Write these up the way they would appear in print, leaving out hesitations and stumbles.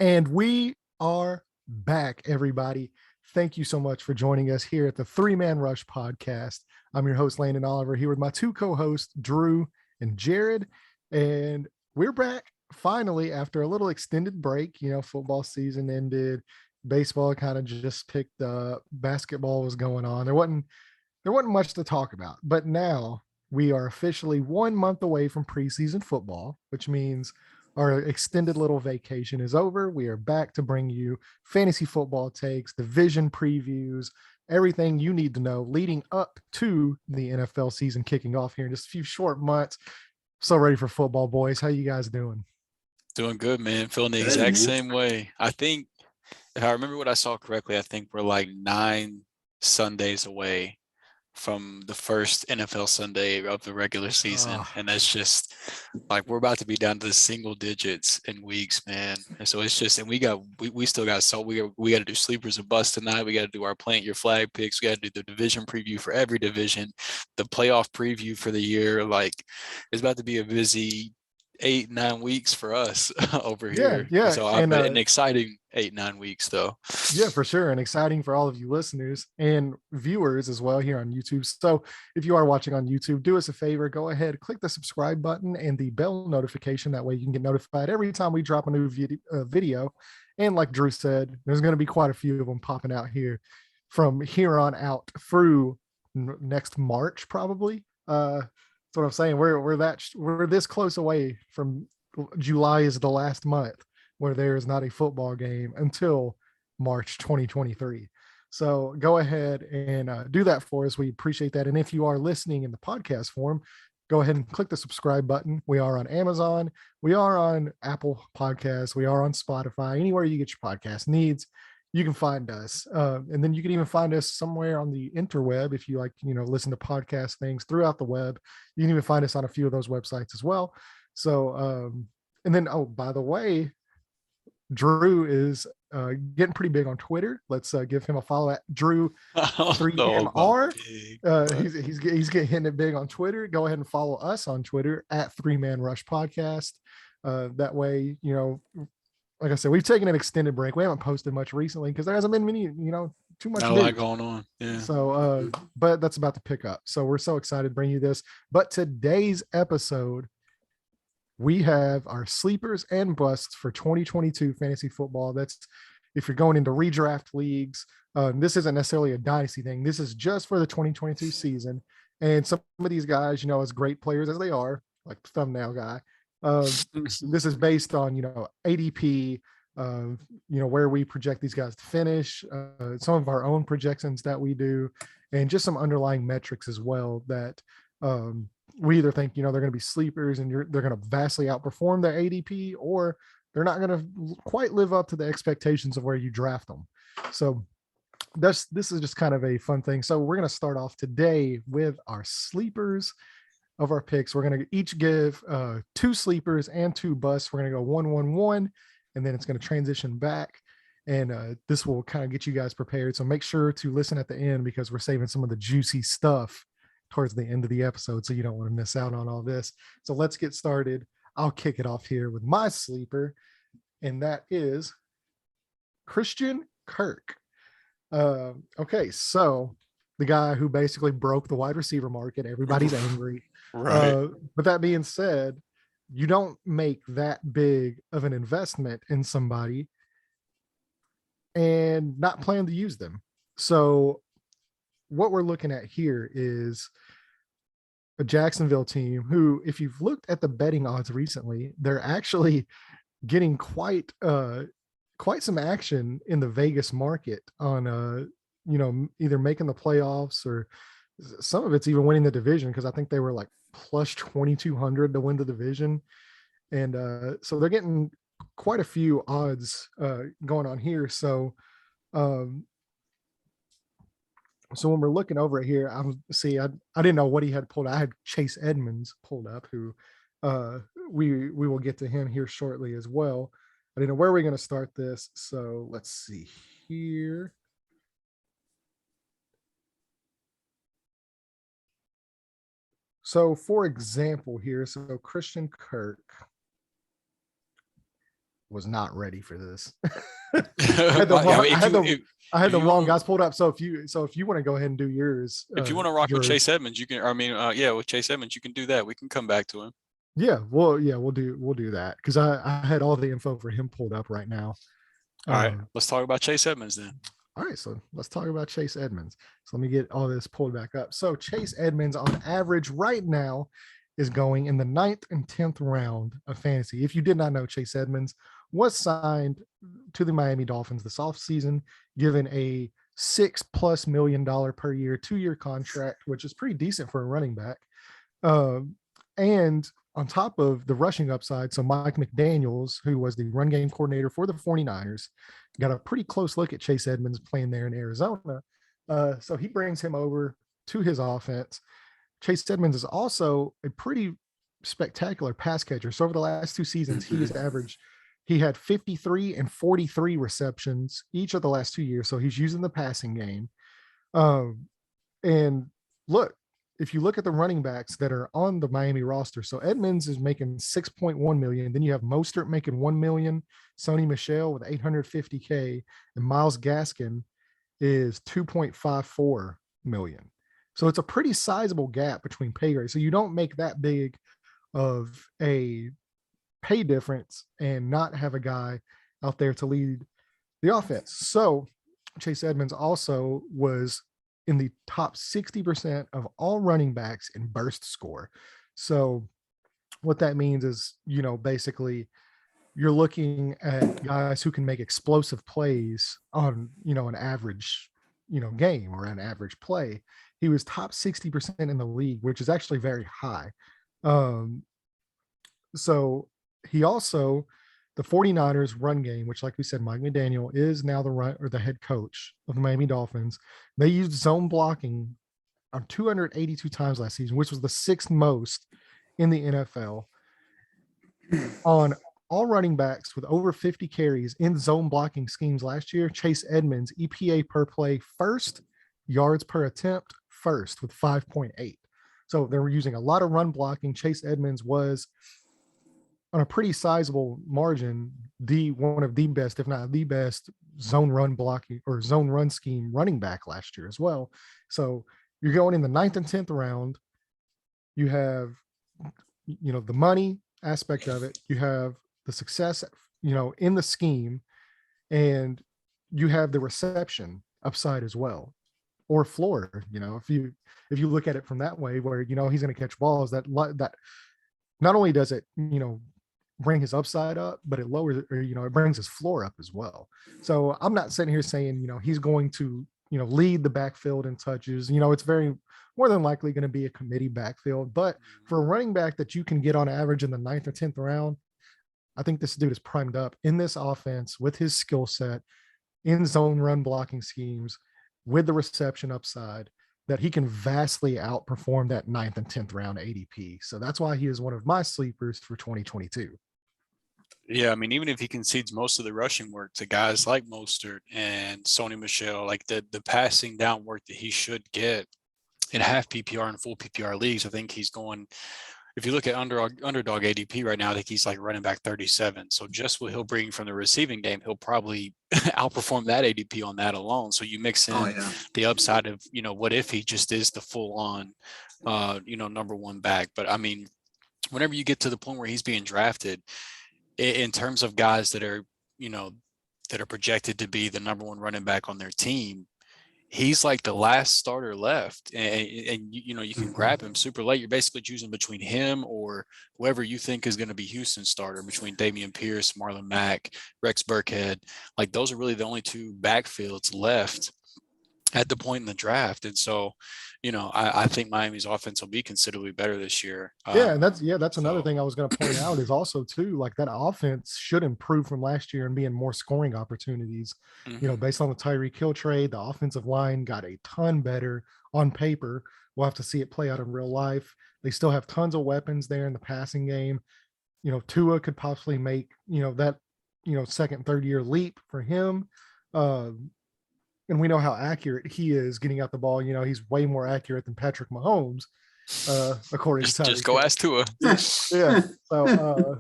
And we are back, everybody. Thank you so much for joining us here at the Three Man Rush podcast. I'm your host, Landon Oliver, here with my two co-hosts, Drew and Jared. And we're back finally after a little extended break. You know, football season ended, baseball kind of just picked up, basketball was going on. There wasn't much to talk about, but now we are officially 1 month away from preseason football, which means our extended little vacation is over. We are back to bring you fantasy football takes, division previews, everything you need to know leading up to the NFL season kicking off here in just a few short months. So ready for football, boys. How you guys doing? Doing good, man. Feeling the exact same way. I think, if I remember what I saw correctly, I think we're like 9 Sundays away from the first NFL Sunday of the regular season. And that's just like, we're about to be down to the single digits in weeks, man. And so it's just, and we still got, so we got to do sleepers and busts tonight. We got to do our plant your flag picks. We got to do the division preview for every division, the playoff preview for the year. Like, it's about to be a busy 8-9 weeks for us over here. Yeah. So And but an exciting 8-9 weeks though. yeah, for sure. And exciting for all of you listeners and viewers as well here on YouTube. So if you are watching on YouTube, do us a favor, go ahead, click the subscribe button and the bell notification. That way you can get notified every time we drop a new video. And like Drew said, there's going to be quite a few of them popping out here from here on out through next March, probably. That's what I'm saying. We're this close away from July is the last month where there is not a football game until March 2023. So go ahead and do that for us. We appreciate that. And if you are listening in the podcast form, go ahead and click the subscribe button. We are on Amazon. We are on Apple Podcasts. We are on Spotify. Anywhere you get your podcast needs, you can find us. And then you can even find us somewhere on the interweb if you like, listen to podcast things throughout the web. You can even find us on a few of those websites as well. So, and then, oh, by the way, Drew is getting pretty big on Twitter. Let's give him a follow at Drew3MR. He's getting it big on Twitter. Go ahead and follow us on Twitter at 3Man Rush Podcast. That way, like I said, we've taken an extended break. We haven't posted much recently because there hasn't been many, too much. Not a lot going on. Yeah. So, but that's about to pick up. So we're so excited to bring you this. But today's episode, we have our sleepers and busts for 2022 fantasy football. That's if you're going into redraft leagues. This isn't necessarily a dynasty thing. This is just for the 2022 season. And some of these guys, as great players as they are, like the thumbnail guy, this is based on, ADP, where we project these guys to finish, some of our own projections that we do, and just some underlying metrics as well that we either think, they're going to be sleepers and they're going to vastly outperform their ADP, or they're not going to quite live up to the expectations of where you draft them. So this is just kind of a fun thing. So we're going to start off today with our sleepers of our picks. We're going to each give 2 sleepers and 2 busts. We're going to go 1-1-1, and then it's going to transition back. And this will kind of get you guys prepared. So make sure to listen at the end because we're saving some of the juicy stuff towards the end of the episode. So you don't want to miss out on all this. So let's get started. I'll kick it off here with my sleeper, and that is Christian Kirk. Okay, so the guy who basically broke the wide receiver market. Everybody's angry. Right. But that being said, you don't make that big of an investment in somebody and not plan to use them. So what we're looking at here is a Jacksonville team who, if you've looked at the betting odds recently, they're actually getting quite some action in the Vegas market on either making the playoffs, or some of it's even winning the division, because I think they were like plus 2,200 to win the division. And so they're getting quite a few odds going on here. So when we're looking over it here, I didn't know what he had pulled. I had Chase Edmonds pulled up, who we will get to him here shortly as well. I didn't know where we're going to start this. So let's see here. So for example here, so Christian Kirk, was not ready for this. I had the wrong guys pulled up. So if you want to go ahead and do yours, if you want to rock with Chase Edmonds, you can. With Chase Edmonds, you can do that. We can come back to him. We'll do that because I had all the info for him pulled up right now. All right, let's talk about Chase Edmonds then. All right, so let's talk about Chase Edmonds. So let me get all this pulled back up. So Chase Edmonds on average right now is going in the 9th and 10th round of fantasy. If you did not know, Chase Edmonds was signed to the Miami Dolphins this offseason, given a $6+ million per year, 2-year contract, which is pretty decent for a running back. And on top of the rushing upside, so Mike McDaniels, who was the run game coordinator for the 49ers, got a pretty close look at Chase Edmonds playing there in Arizona. So he brings him over to his offense. Chase Edmonds is also a pretty spectacular pass catcher. So over the last 2 seasons, he had 53 and 43 receptions each of the last 2 years. So he's using the passing game. And look, if you look at the running backs that are on the Miami roster, so Edmonds is making 6.1 million. Then you have Mostert making 1 million, Sony Michel with 850K, and Myles Gaskin is 2.54 million. So it's a pretty sizable gap between pay grades. So you don't make that big of a pay difference and not have a guy out there to lead the offense. So Chase Edmonds also was in the top 60% of all running backs in burst score. So what that means is, basically you're looking at guys who can make explosive plays on, an average, game or an average play. He was top 60% in the league, which is actually very high. So he also, the 49ers run game, which, like we said, Mike McDaniel is now the head coach of the Miami Dolphins. They used zone blocking on 282 times last season, which was the 6th most in the NFL. On all running backs with over 50 carries in zone blocking schemes last year, Chase Edmonds, EPA per play first, yards per attempt first with 5.8. So they were using a lot of run blocking. Chase Edmonds was, on a pretty sizable margin, one of the best, if not the best, zone run blocking or zone run scheme running back last year as well. So you're going in the 9th and 10th round. You have, the money aspect of it. You have the success, in the scheme, and you have the reception upside as well, or floor. If you look at it from that way, where he's going to catch balls that not only does it bring his upside up, but it lowers it, or it brings his floor up as well. So I'm not sitting here saying he's going to lead the backfield in touches. It's very more than likely going to be a committee backfield, but for a running back that you can get on average in the 9th or 10th round, I think this dude is primed up in this offense with his skill set in zone run blocking schemes with the reception upside, that he can vastly outperform that 9th and 10th round ADP. So that's why he is one of my sleepers for 2022. Yeah, I mean, even if he concedes most of the rushing work to guys like Mostert and Sony Michel, like the passing down work that he should get in half PPR and full PPR leagues, I think he's going, if you look at underdog ADP right now, I think he's like running back 37. So just what he'll bring from the receiving game, he'll probably outperform that ADP on that alone. So you mix in the upside of, what if he just is the full on, number one back. But I mean, whenever you get to the point where he's being drafted, in terms of guys that are, that are projected to be the number one running back on their team, he's like the last starter left, and you can grab him super late. You're basically choosing between him or whoever you think is going to be Houston's starter, between Dameon Pierce, Marlon Mack, Rex Burkhead. Like, those are really the only 2 backfields left at the point in the draft. And so, I think Miami's offense will be considerably better this year. And that's another thing I was going to point out is also too, like, that offense should improve from last year and be in more scoring opportunities. Based on the Tyreek Hill trade, the offensive line got a ton better on paper. We'll have to see it play out in real life. They still have tons of weapons there in the passing game. Tua could possibly make, that, second, third year leap for him. And we know how accurate he is getting out the ball. He's way more accurate than Patrick Mahomes, according to just go ask Tua. Yeah. So,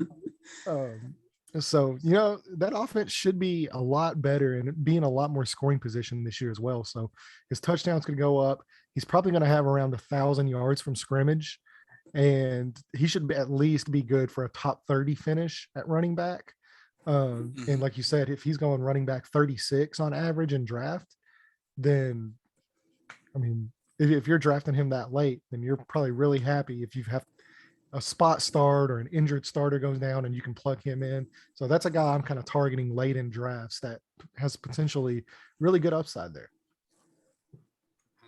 So, that offense should be a lot better and be in a lot more scoring position this year as well. So his touchdowns could go up. He's probably going to have around 1,000 yards from scrimmage, and he should at least be good for a top 30 finish at running back. And like you said, if he's going running back 36 on average in draft, then, I mean, if you're drafting him that late, then you're probably really happy if you have a spot start or an injured starter goes down and you can plug him in. So that's a guy I'm kind of targeting late in drafts that has potentially really good upside there.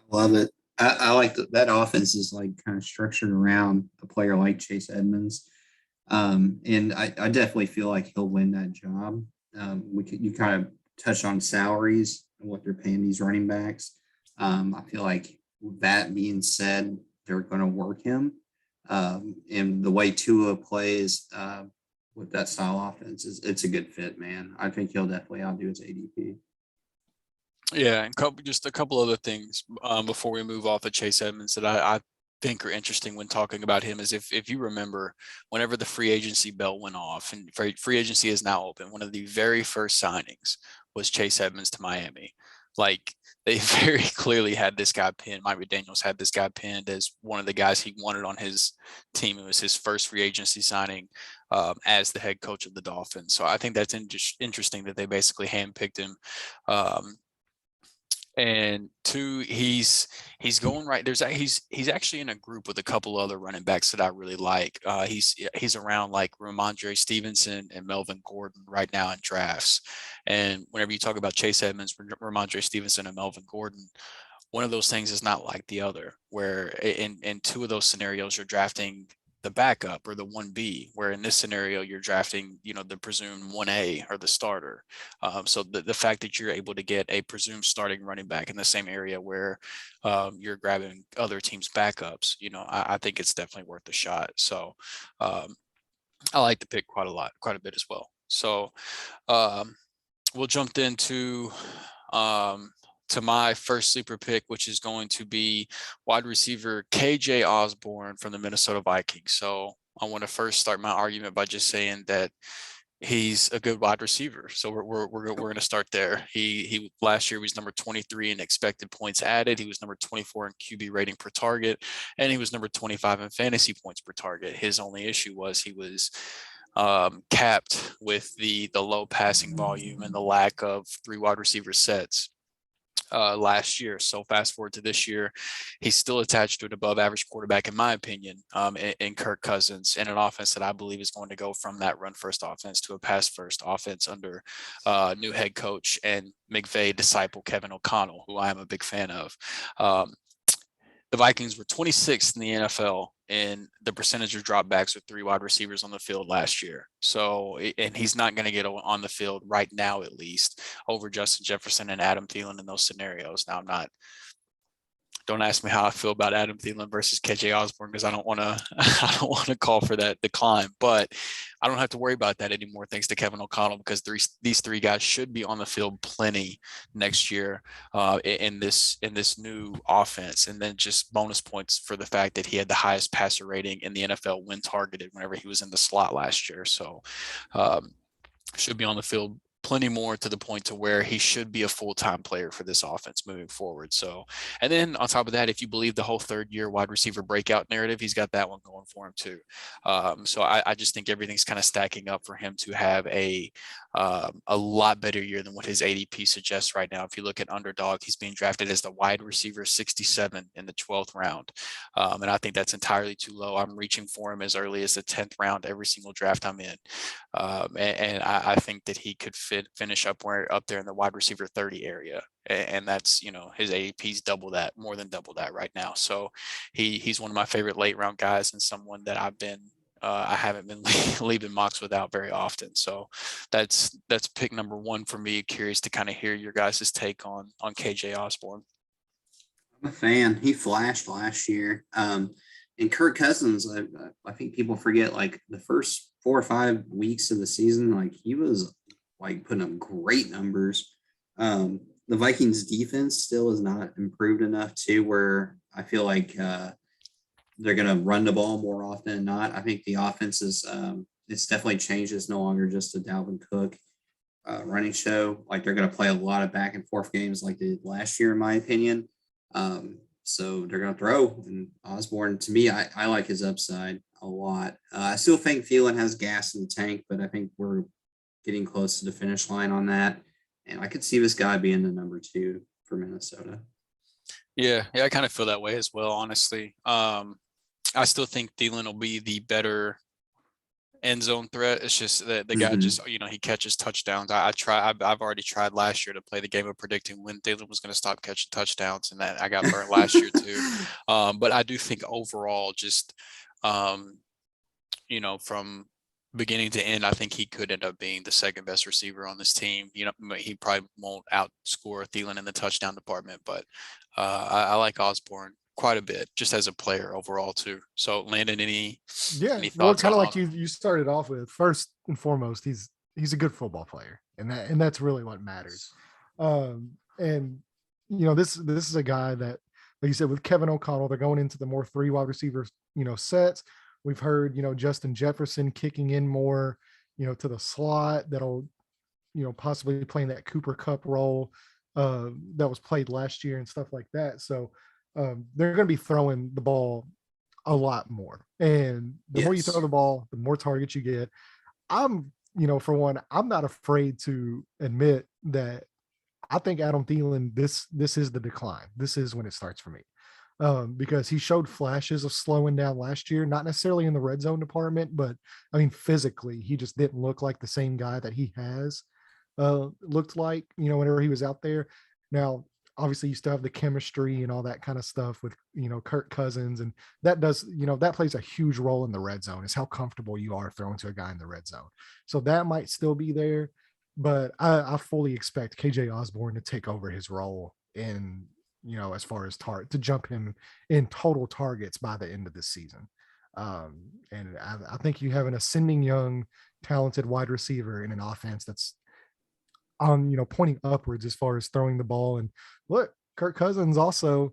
Love it. I like that offense is like kind of structured around a player like Chase Edmonds. And I definitely feel like he'll win that job. You kind of touch on salaries and what they're paying these running backs. I feel like that being said, they're going to work him. And the way Tua plays with that style offense it's a good fit, man. I think he'll definitely outdo his ADP. Yeah, and just a couple other things before we move off of Chase Edmonds that I think are interesting when talking about him is if you remember, whenever the free agency bell went off and free agency is now open, one of the very first signings was Chase Edmonds to Miami. Like, they very clearly had this guy pinned. Mike McDaniels had this guy pinned as one of the guys he wanted on his team. It was his first free agency signing as the head coach of the Dolphins. So I think that's interesting that they basically handpicked him. And two, he's going right. He's actually in a group with a couple other running backs that I really like. He's around like Ramondre Stevenson and Melvin Gordon right now in drafts. And whenever you talk about Chase Edmonds, Ramondre Stevenson, and Melvin Gordon, one of those things is not like the other. Where in two of those scenarios, you're drafting the backup or the 1B, where in this scenario you're drafting, the presumed 1A or the starter. So the fact that you're able to get a presumed starting running back in the same area where you're grabbing other teams' backups, I think it's definitely worth a shot. So I like the pick quite a bit as well. So we'll jump into to my first sleeper pick, which is going to be wide receiver KJ Osborn from the Minnesota Vikings. So I want to first start my argument by just saying that he's a good wide receiver. So we're going to start there. He last year was number 23 in expected points added. He was number 24 in QB rating per target, and he was number 25 in fantasy points per target. His only issue was he was capped with the low passing volume and the lack of 3 wide receiver sets last year. So fast forward to this year, he's still attached to an above average quarterback, in my opinion, in Kirk Cousins, and an offense that I believe is going to go from that run first offense to a pass first offense under new head coach and McVay disciple Kevin O'Connell, who I am a big fan of. The Vikings were 26th in the NFL in the percentage of dropbacks with 3 wide receivers on the field last year. So, and he's not going to get on the field right now, at least, over Justin Jefferson and Adam Thielen in those scenarios. Now, don't ask me how I feel about Adam Thielen versus KJ Osborn, because I don't want to call for that decline, but I don't have to worry about that anymore thanks to Kevin O'Connell, because these 3 guys should be on the field plenty next year in this new offense. And then just bonus points for the fact that he had the highest passer rating in the NFL when targeted whenever he was in the slot last year. So should be on the field plenty more, to the point to where he should be a full-time player for this offense moving forward. So, and then on top of that, if you believe the whole third-year wide receiver breakout narrative, he's got that one going for him too. So I just think everything's kind of stacking up for him to have a lot better year than what his ADP suggests right now. If you look at Underdog, he's being drafted as the wide receiver 67 in the 12th round. And I think that's entirely too low. I'm reaching for him as early as the 10th round every single draft I'm in. And I think that he could finish up there in the wide receiver 30 area. And that's, his ADP's more than double that right now. So he's one of my favorite late round guys, and someone that I haven't been leaving mocks without very often. So that's pick number 1 for me. Curious to kind of hear your guys' take on KJ Osborn. I'm a fan. He flashed last year. And Kirk Cousins, I think people forget, like, the first 4 or 5 weeks of the season, like, he was like putting up great numbers. The Vikings defense still is not improved enough to where I feel like they're going to run the ball more often than not. I think the offense is it's definitely changed. It's no longer just a Dalvin Cook running show. Like they're going to play a lot of back and forth games like they did last year, in my opinion. So they're going to throw. And Osborn, to me, I like his upside a lot. I still think Thielen has gas in the tank, but I think we're getting close to the finish line on that. And I could see this guy being the number 2 for Minnesota. Yeah, I kind of feel that way as well, honestly. I still think Thielen will be the better end zone threat. It's just that the guy just, he catches touchdowns. I've already tried last year to play the game of predicting when Thielen was going to stop catching touchdowns, and that I got burnt last year too. But I do think overall, just from beginning to end, I think he could end up being the second best receiver on this team. He probably won't outscore Thielen in the touchdown department, but I like Osborn quite a bit just as a player overall too. So Landon, any thoughts? Kind of like you started off with. First and foremost, he's a good football player, and that's really what matters. And this is a guy that, like you said, with Kevin O'Connell, they're going into the more 3 wide receivers, sets. We've heard, Justin Jefferson kicking in more, to the slot that'll, possibly playing that Cooper Kupp role that was played last year and stuff like that. So they're going to be throwing the ball a lot more. And the more you throw the ball, the more targets you get. I'm not afraid to admit that I think Adam Thielen, this is the decline. This is when it starts for me. Because he showed flashes of slowing down last year, not necessarily in the red zone department, but I mean, physically, he just didn't look like the same guy that he has looked like, whenever he was out there. Now, obviously you still have the chemistry and all that kind of stuff with, Kirk Cousins. And that does, that plays a huge role in the red zone, is how comfortable you are throwing to a guy in the red zone. So that might still be there, but I fully expect KJ Osborn to take over his role in, as far as to jump him in total targets by the end of this season. And I think you have an ascending young, talented wide receiver in an offense that's pointing upwards as far as throwing the ball. And look, Kirk Cousins also,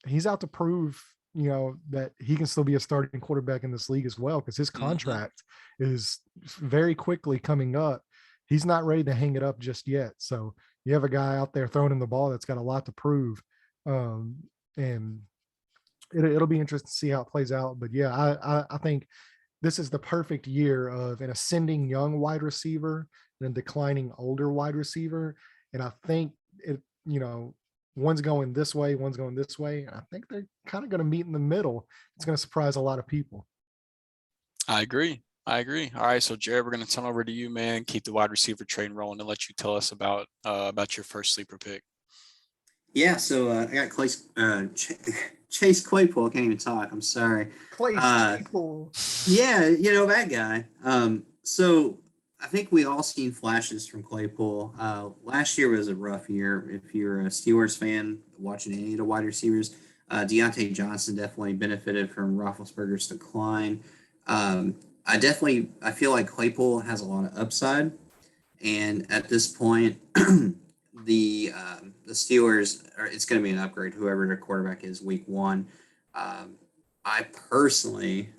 he's out to prove, that he can still be a starting quarterback in this league as well, because his contract is very quickly coming up. He's not ready to hang it up just yet. So you have a guy out there throwing him the ball that's got a lot to prove. And it'll be interesting to see how it plays out. But yeah, I think this is the perfect year of an ascending young wide receiver and a declining older wide receiver. And I think one's going this way, one's going this way. And I think they're kind of going to meet in the middle. It's going to surprise a lot of people. I agree. All right, so Jared, we're going to turn over to you, man. Keep the wide receiver train rolling and let you tell us about your first sleeper pick. Yeah, so I got Chase Claypool. I can't even talk. I'm sorry. Claypool. Yeah, that guy. So I think we all seen flashes from Claypool. Last year was a rough year. If you're a Steelers fan watching any of the wide receivers, Deontay Johnson definitely benefited from Roethlisberger's decline. I feel like Claypool has a lot of upside, and at this point, the Steelers it's going to be an upgrade, whoever their quarterback is week 1. I personally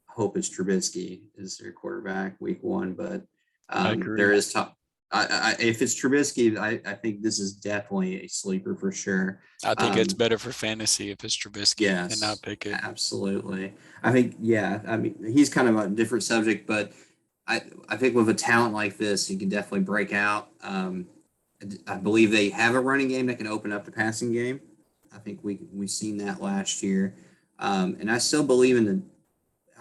hope it's Trubisky is their quarterback week 1, but there is top. If it's Trubisky, I think this is definitely a sleeper for sure. I think it's better for fantasy if it's Trubisky and not Pickett. Absolutely. I think, he's kind of a different subject, but I think with a talent like this, he can definitely break out. I believe they have a running game that can open up the passing game. I think we've seen that last year. And I still believe in the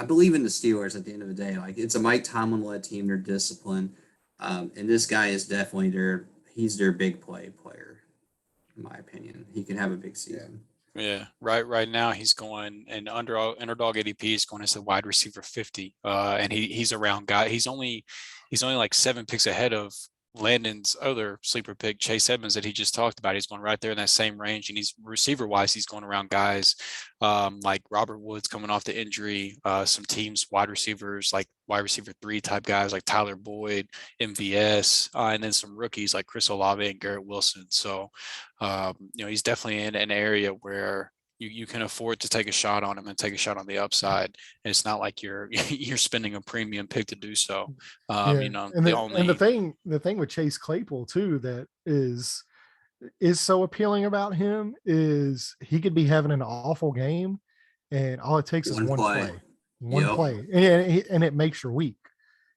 Steelers at the end of the day. Like, it's a Mike Tomlin-led team. They're disciplined. And this guy is definitely he's their big play player, in my opinion. He can have a big season. Yeah. Right now he's going, and underdog ADP is going as a wide receiver 50. And he's around guy. He's only like 7 picks ahead of Landon's other sleeper pick, Chase Edmonds, that he just talked about. He's going right there in that same range, and he's receiver wise, he's going around guys like Robert Woods coming off the injury, some teams wide receivers like wide receiver 3 type guys like Tyler Boyd, MVS, and then some rookies like Chris Olave and Garrett Wilson. So he's definitely in an area where you can afford to take a shot on him and take a shot on the upside. And it's not like you're you're spending a premium pick to do so. Yeah. And the thing with Chase Claypool too that is so appealing about him is he could be having an awful game, and all it takes is one play. And it makes your week.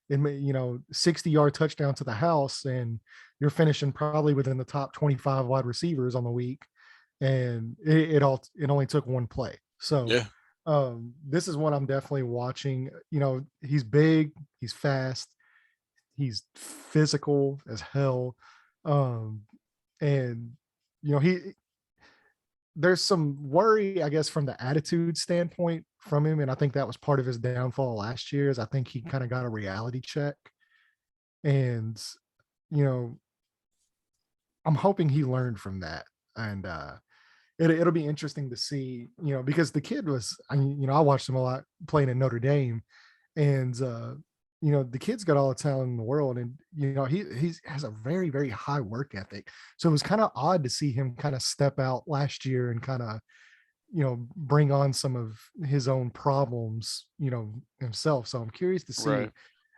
It may, 60-yard touchdown to the house, and you're finishing probably within the top 25 wide receivers on the week. And it only took one play. So this is what I'm definitely watching. He's big, he's fast, he's physical as hell. And there's some worry, I guess, from the attitude standpoint from him. And I think that was part of his downfall last year, is I think he kind of got a reality check. And, I'm hoping he learned from that. And it'll be interesting to see, because the kid was, I watched him a lot playing in Notre Dame, and, the kid's got all the talent in the world, and, he has a very, very high work ethic. So it was kind of odd to see him kind of step out last year and kind of, bring on some of his own problems, himself. So I'm curious to see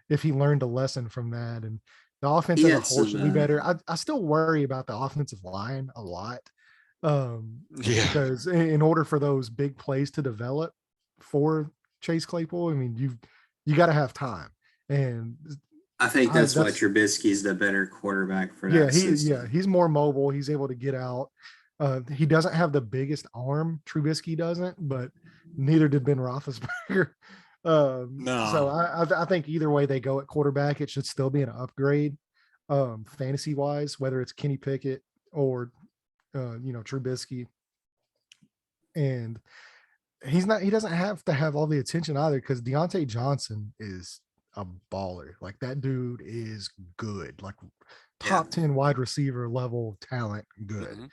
if he learned a lesson from that. And the offense as a whole should be better. I still worry about the offensive line a lot. Because in order for those big plays to develop for Chase Claypool, I mean, you got to have time. And I think that's why Trubisky's the better quarterback for that. He's more mobile. He's able to get out. He doesn't have the biggest arm. Trubisky doesn't, but neither did Ben Roethlisberger. No. So I think either way they go at quarterback, it should still be an upgrade, fantasy wise, whether it's Kenny Pickett or Trubisky. And he doesn't have to have all the attention either, because Deontay Johnson is a baller. Like, that dude is good, like top 10 wide receiver level talent, good.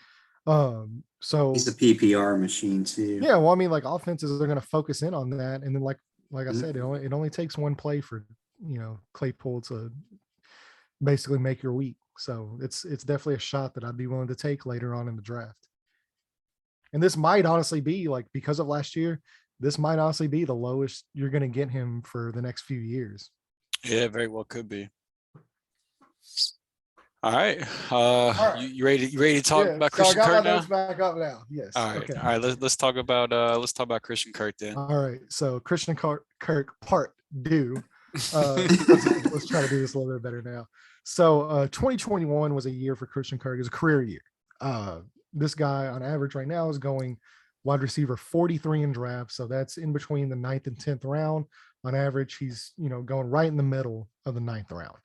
So he's a PPR machine too. Yeah, well, I mean, like, offenses are going to focus in on that, and then like I said, it only takes one play for Claypool to basically make your week. So it's definitely a shot that I'd be willing to take later on in the draft. And this might honestly be, like, because of last year, this might honestly be the lowest you're going to get him for the next few years. Yeah, very well could be. All right. You ready to talk about Christian Kirk now? Back up now. Yes. All right. Okay. All right. Let's talk about Christian Kirk then. All right. So Christian Kirk part 2. Let's try to do this a little bit better now. So 2021 was a year for Christian Kirk. It was a career year. This guy on average right now is going wide receiver 43 in drafts. So that's in between the 9th and 10th round. On average, he's going right in the middle of the 9th round.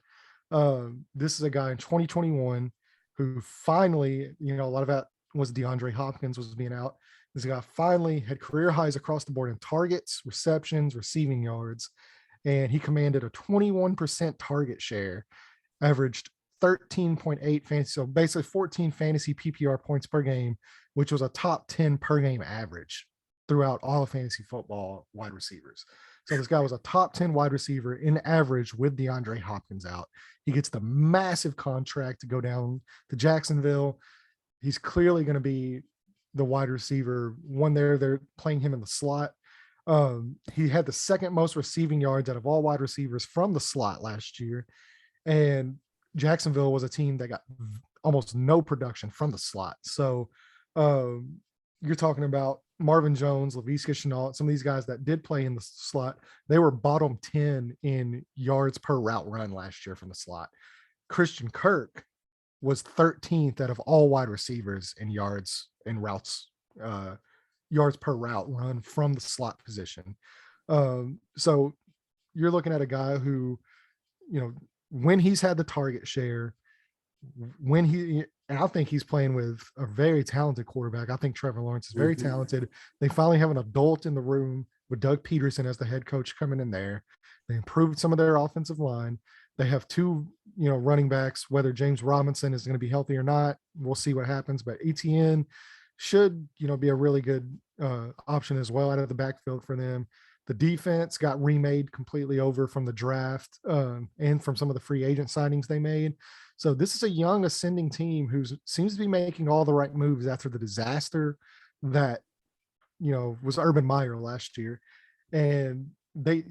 This is a guy in 2021 who finally, a lot of that was DeAndre Hopkins was being out. This guy finally had career highs across the board in targets, receptions, receiving yards, and he commanded a 21% target share, averaged 13.8 fantasy, so basically 14 fantasy PPR points per game, which was a top 10 per game average throughout all of fantasy football wide receivers. So this guy was a top 10 wide receiver in average with DeAndre Hopkins out. He gets the massive contract to go down to Jacksonville. He's clearly going to be the wide receiver one there. They're playing him in the slot. He had the second most receiving yards out of all wide receivers from the slot last year. And Jacksonville was a team that got almost no production from the slot. So you're talking about Marvin Jones, Laviska Shenault, some of these guys that did play in the slot, they were bottom 10 in yards per route run last year from the slot. Christian Kirk was 13th out of all wide receivers in yards and routes, yards per route run from the slot position. So you're looking at a guy who, when he's had the target share, and I think he's playing with a very talented quarterback. I think Trevor Lawrence is very talented. They finally have an adult in the room with Doug Peterson as the head coach coming in there. They improved some of their offensive line. They have 2, running backs, whether James Robinson is going to be healthy or not, we'll see what happens. But ETN should, be a really good option as well out of the backfield for them. The defense got remade completely over from the draft and from some of the free agent signings they made. So this is a young ascending team who seems to be making all the right moves after the disaster that was Urban Meyer last year, and they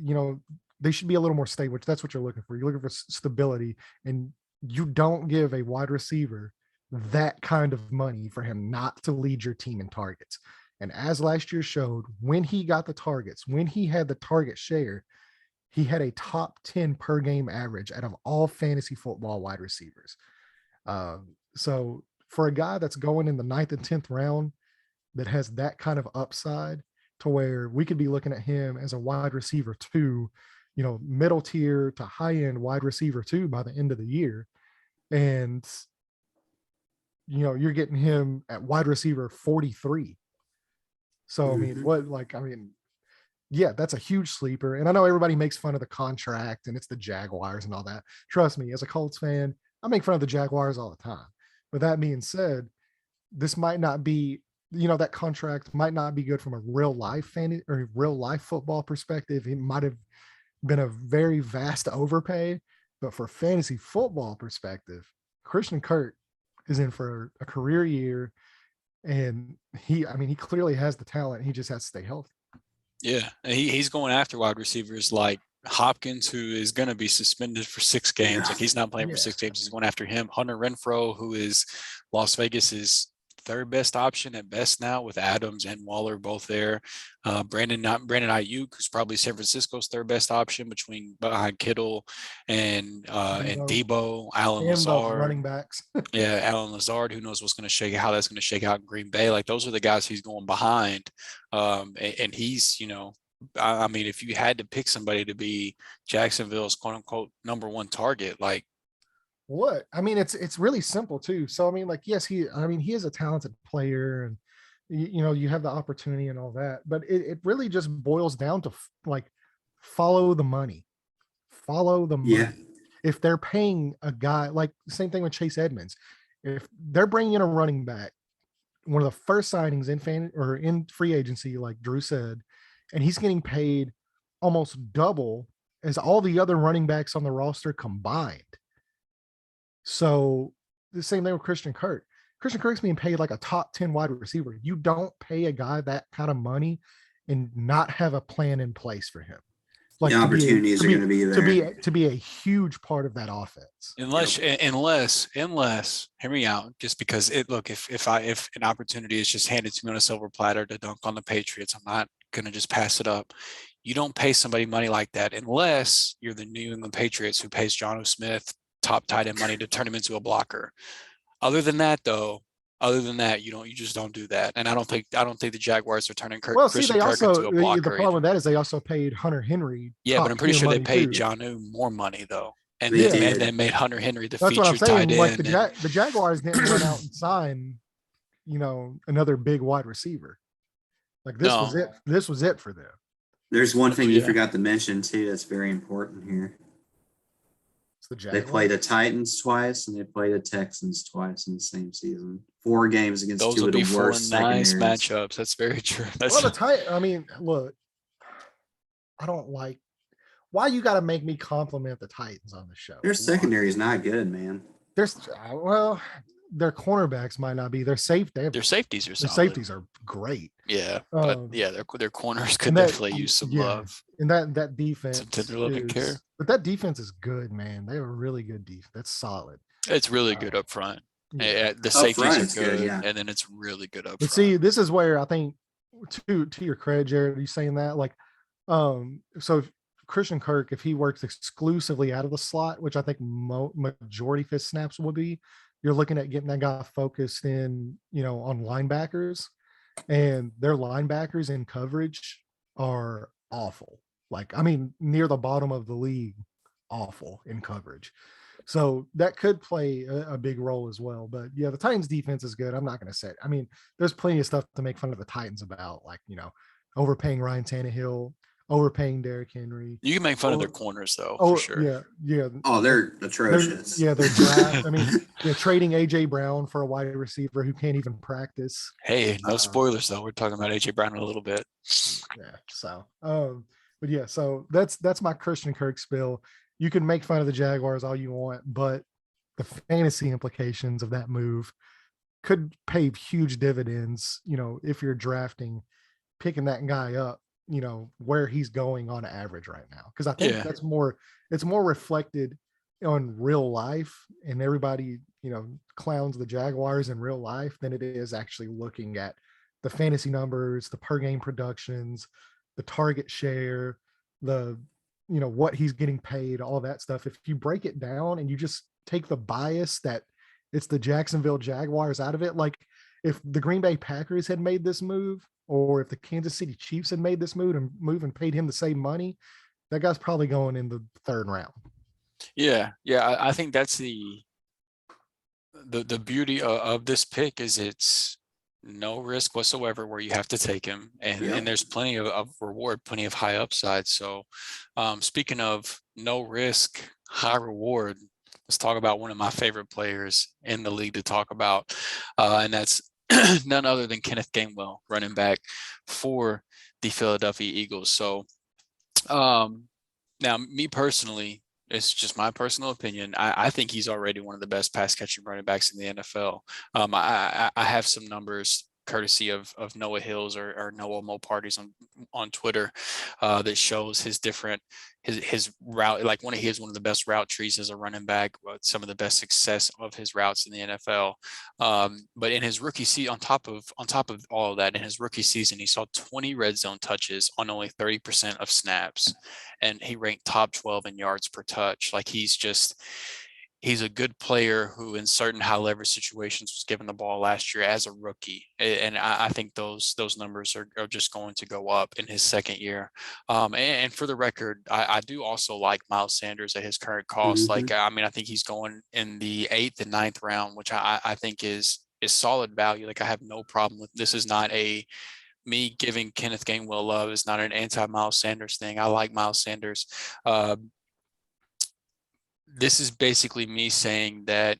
should be a little more stable, which that's what you're looking for. You're looking for stability, and you don't give a wide receiver that kind of money for him not to lead your team in targets. And as last year showed, when he got the targets, when he had the target share, he had a top 10 per game average out of all fantasy football wide receivers. So for a guy that's going in the 9th and 10th round that has that kind of upside to where we could be looking at him as a wide receiver 2, middle tier to high end wide receiver 2 by the end of the year. And, you're getting him at wide receiver 43. So, yeah, that's a huge sleeper. And I know everybody makes fun of the contract and it's the Jaguars and all that. Trust me, as a Colts fan, I make fun of the Jaguars all the time. But that being said, this might not be, that contract might not be good from a real life fan or real life football perspective. It might have been a very vast overpay, but for fantasy football perspective, Christian Kirk is in for a career year. And he clearly has the talent. He just has to stay healthy. Yeah, and he's going after wide receivers like Hopkins, who is going to be suspended for 6 games. Like he's not playing for 6 games. He's going after him. Hunter Renfrow, who is Las Vegas's 3rd best option at best now, with Adams and Waller both there. Brandon Ayuk, who's probably San Francisco's 3rd best option behind Kittle and Debo, Allen Lazard, running backs. Yeah, Allen Lazard. Who knows how that's going to shake out in Green Bay? Like those are the guys he's going behind, and he's if you had to pick somebody to be Jacksonville's quote unquote number 1 target, like. What? It's really simple too. So, yes, he is a talented player and, you have the opportunity and all that, but it really just boils down to follow the money. Follow the money. Yeah. If they're paying a guy, like the same thing with Chase Edmonds, if they're bringing in a running back, one of the first signings in free agency, like Drew said, and he's getting paid almost double as all the other running backs on the roster combined. So the same thing with Christian Kirk. Christian Kirk's being paid like a top 10 wide receiver. You don't pay a guy that kind of money and not have a plan in place for him. Like the opportunities are going to be there to be a huge part of that offense. Unless, hear me out. Just because if an opportunity is just handed to me on a silver platter to dunk on the Patriots, I'm not going to just pass it up. You don't pay somebody money like that unless you're the New England Patriots, who pays Jonnu Smith top tight end money to turn him into a blocker. Other than that, you just don't do that. And I don't think the Jaguars are turning Christian Kirk into a blocker. The problem with that is they also paid Hunter Henry. Yeah, but I'm pretty sure they paid Jonnu more money though, and then made Hunter Henry the featured tight end. Like the Jaguars didn't run out and sign, another big wide receiver. Like this was it. This was it for them. There's one thing you forgot to mention too that's very important here. They play the Titans twice and they play the Texans twice in the same season. 4 games against those 2 of the worst nice secondaries. matchups. That's very true. Look, I don't like why you got to make me compliment the Titans on the show. Their secondary is not good, man. Their cornerbacks might not be. Their safeties are solid. Safeties are great. Yeah, but their corners could definitely use some love. And that defense, some tender loving care. But that defense is good, man. They have a really good defense. That's solid. It's really good up front. Yeah. The safeties are good, and then it's really good up front. See, this is where I think, to your credit, Jared, you saying that, so Christian Kirk, if he works exclusively out of the slot, which I think majority of his snaps will be, you're looking at getting that guy focused in, on linebackers, and their linebackers in coverage are awful. Near the bottom of the league, awful in coverage. So that could play a big role as well. But yeah, the Titans defense is good. I'm not going to say it. There's plenty of stuff to make fun of the Titans about, overpaying Ryan Tannehill, overpaying Derrick Henry. You can make fun of their corners though, for sure. Yeah. Oh, they're atrocious. They're draft. Trading AJ Brown for a wide receiver who can't even practice. Hey, no spoilers though. We're talking about AJ Brown in a little bit. Yeah. So, but yeah, so that's my Christian Kirk spill. You can make fun of the Jaguars all you want, but the fantasy implications of that move could pay huge dividends, if you're drafting picking that guy up, where he's going on average right now. Because I think it's more reflected on real life, and everybody, clowns the Jaguars in real life than it is actually looking at the fantasy numbers, the per game productions, the target share, the, what he's getting paid, all that stuff. If you break it down and you just take the bias that it's the Jacksonville Jaguars out of it, like if the Green Bay Packers had made this move, or if the Kansas City Chiefs had made this move and paid him the same money, that guy's probably going in the third round. Yeah. I think that's the beauty of this pick is it's no risk whatsoever where you have to take him, and there's plenty of reward, plenty of high upside. So speaking of no risk, high reward, let's talk about one of my favorite players in the league to talk about, and that's none other than Kenneth Gainwell, running back for the Philadelphia Eagles. So now, me personally, it's just my personal opinion, I think he's already one of the best pass catching running backs in the NFL. I have some numbers courtesy of Noah Hills or Noah Mo Parties on Twitter that shows his route. Like he has one of the best route trees as a running back, some of the best success of his routes in the NFL. But in his rookie season, on top of all of that, in his rookie season, he saw 20 red zone touches on only 30% of snaps, and he ranked top 12 in yards per touch. Like he's a good player who in certain high leverage situations was given the ball last year as a rookie. And I think those numbers are just going to go up in his second year. And for the record, I do also like Miles Sanders at his current cost. Mm-hmm. I think he's going in the 8th and 9th round, which I think is solid value. Like I have no problem with, this is not me giving Kenneth Gainwell love is not an anti-Miles Sanders thing. I like Miles Sanders. This is basically me saying that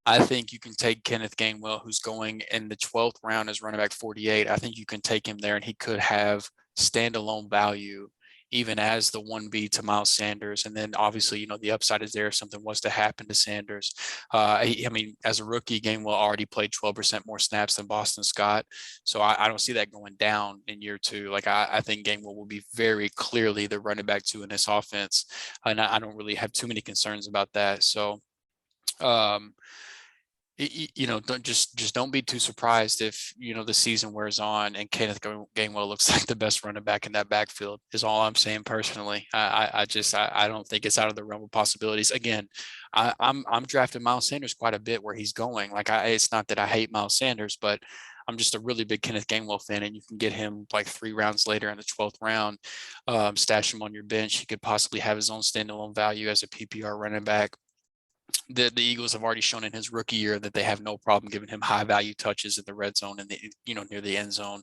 I think you can take Kenneth Gainwell, who's going in the 12th round as running back 48. I think you can take him there, and he could have standalone value even as the 1B to Miles Sanders. And then obviously, the upside is there if something was to happen to Sanders. As a rookie, Gainwell already played 12% more snaps than Boston Scott. So I don't see that going down in year two. Like I think Gainwell will be very clearly the running back 2 in this offense. And I don't really have too many concerns about that. So, don't be too surprised if the season wears on and Kenneth Gainwell looks like the best running back in that backfield. Is all I'm saying personally. I don't think it's out of the realm of possibilities. Again, I'm drafting Miles Sanders quite a bit where he's going. It's not that I hate Miles Sanders, but I'm just a really big Kenneth Gainwell fan, and you can get him like 3 rounds later in the 12th round, stash him on your bench. He could possibly have his own standalone value as a PPR running back. The Eagles have already shown in his rookie year that they have no problem giving him high value touches in the red zone and near the end zone.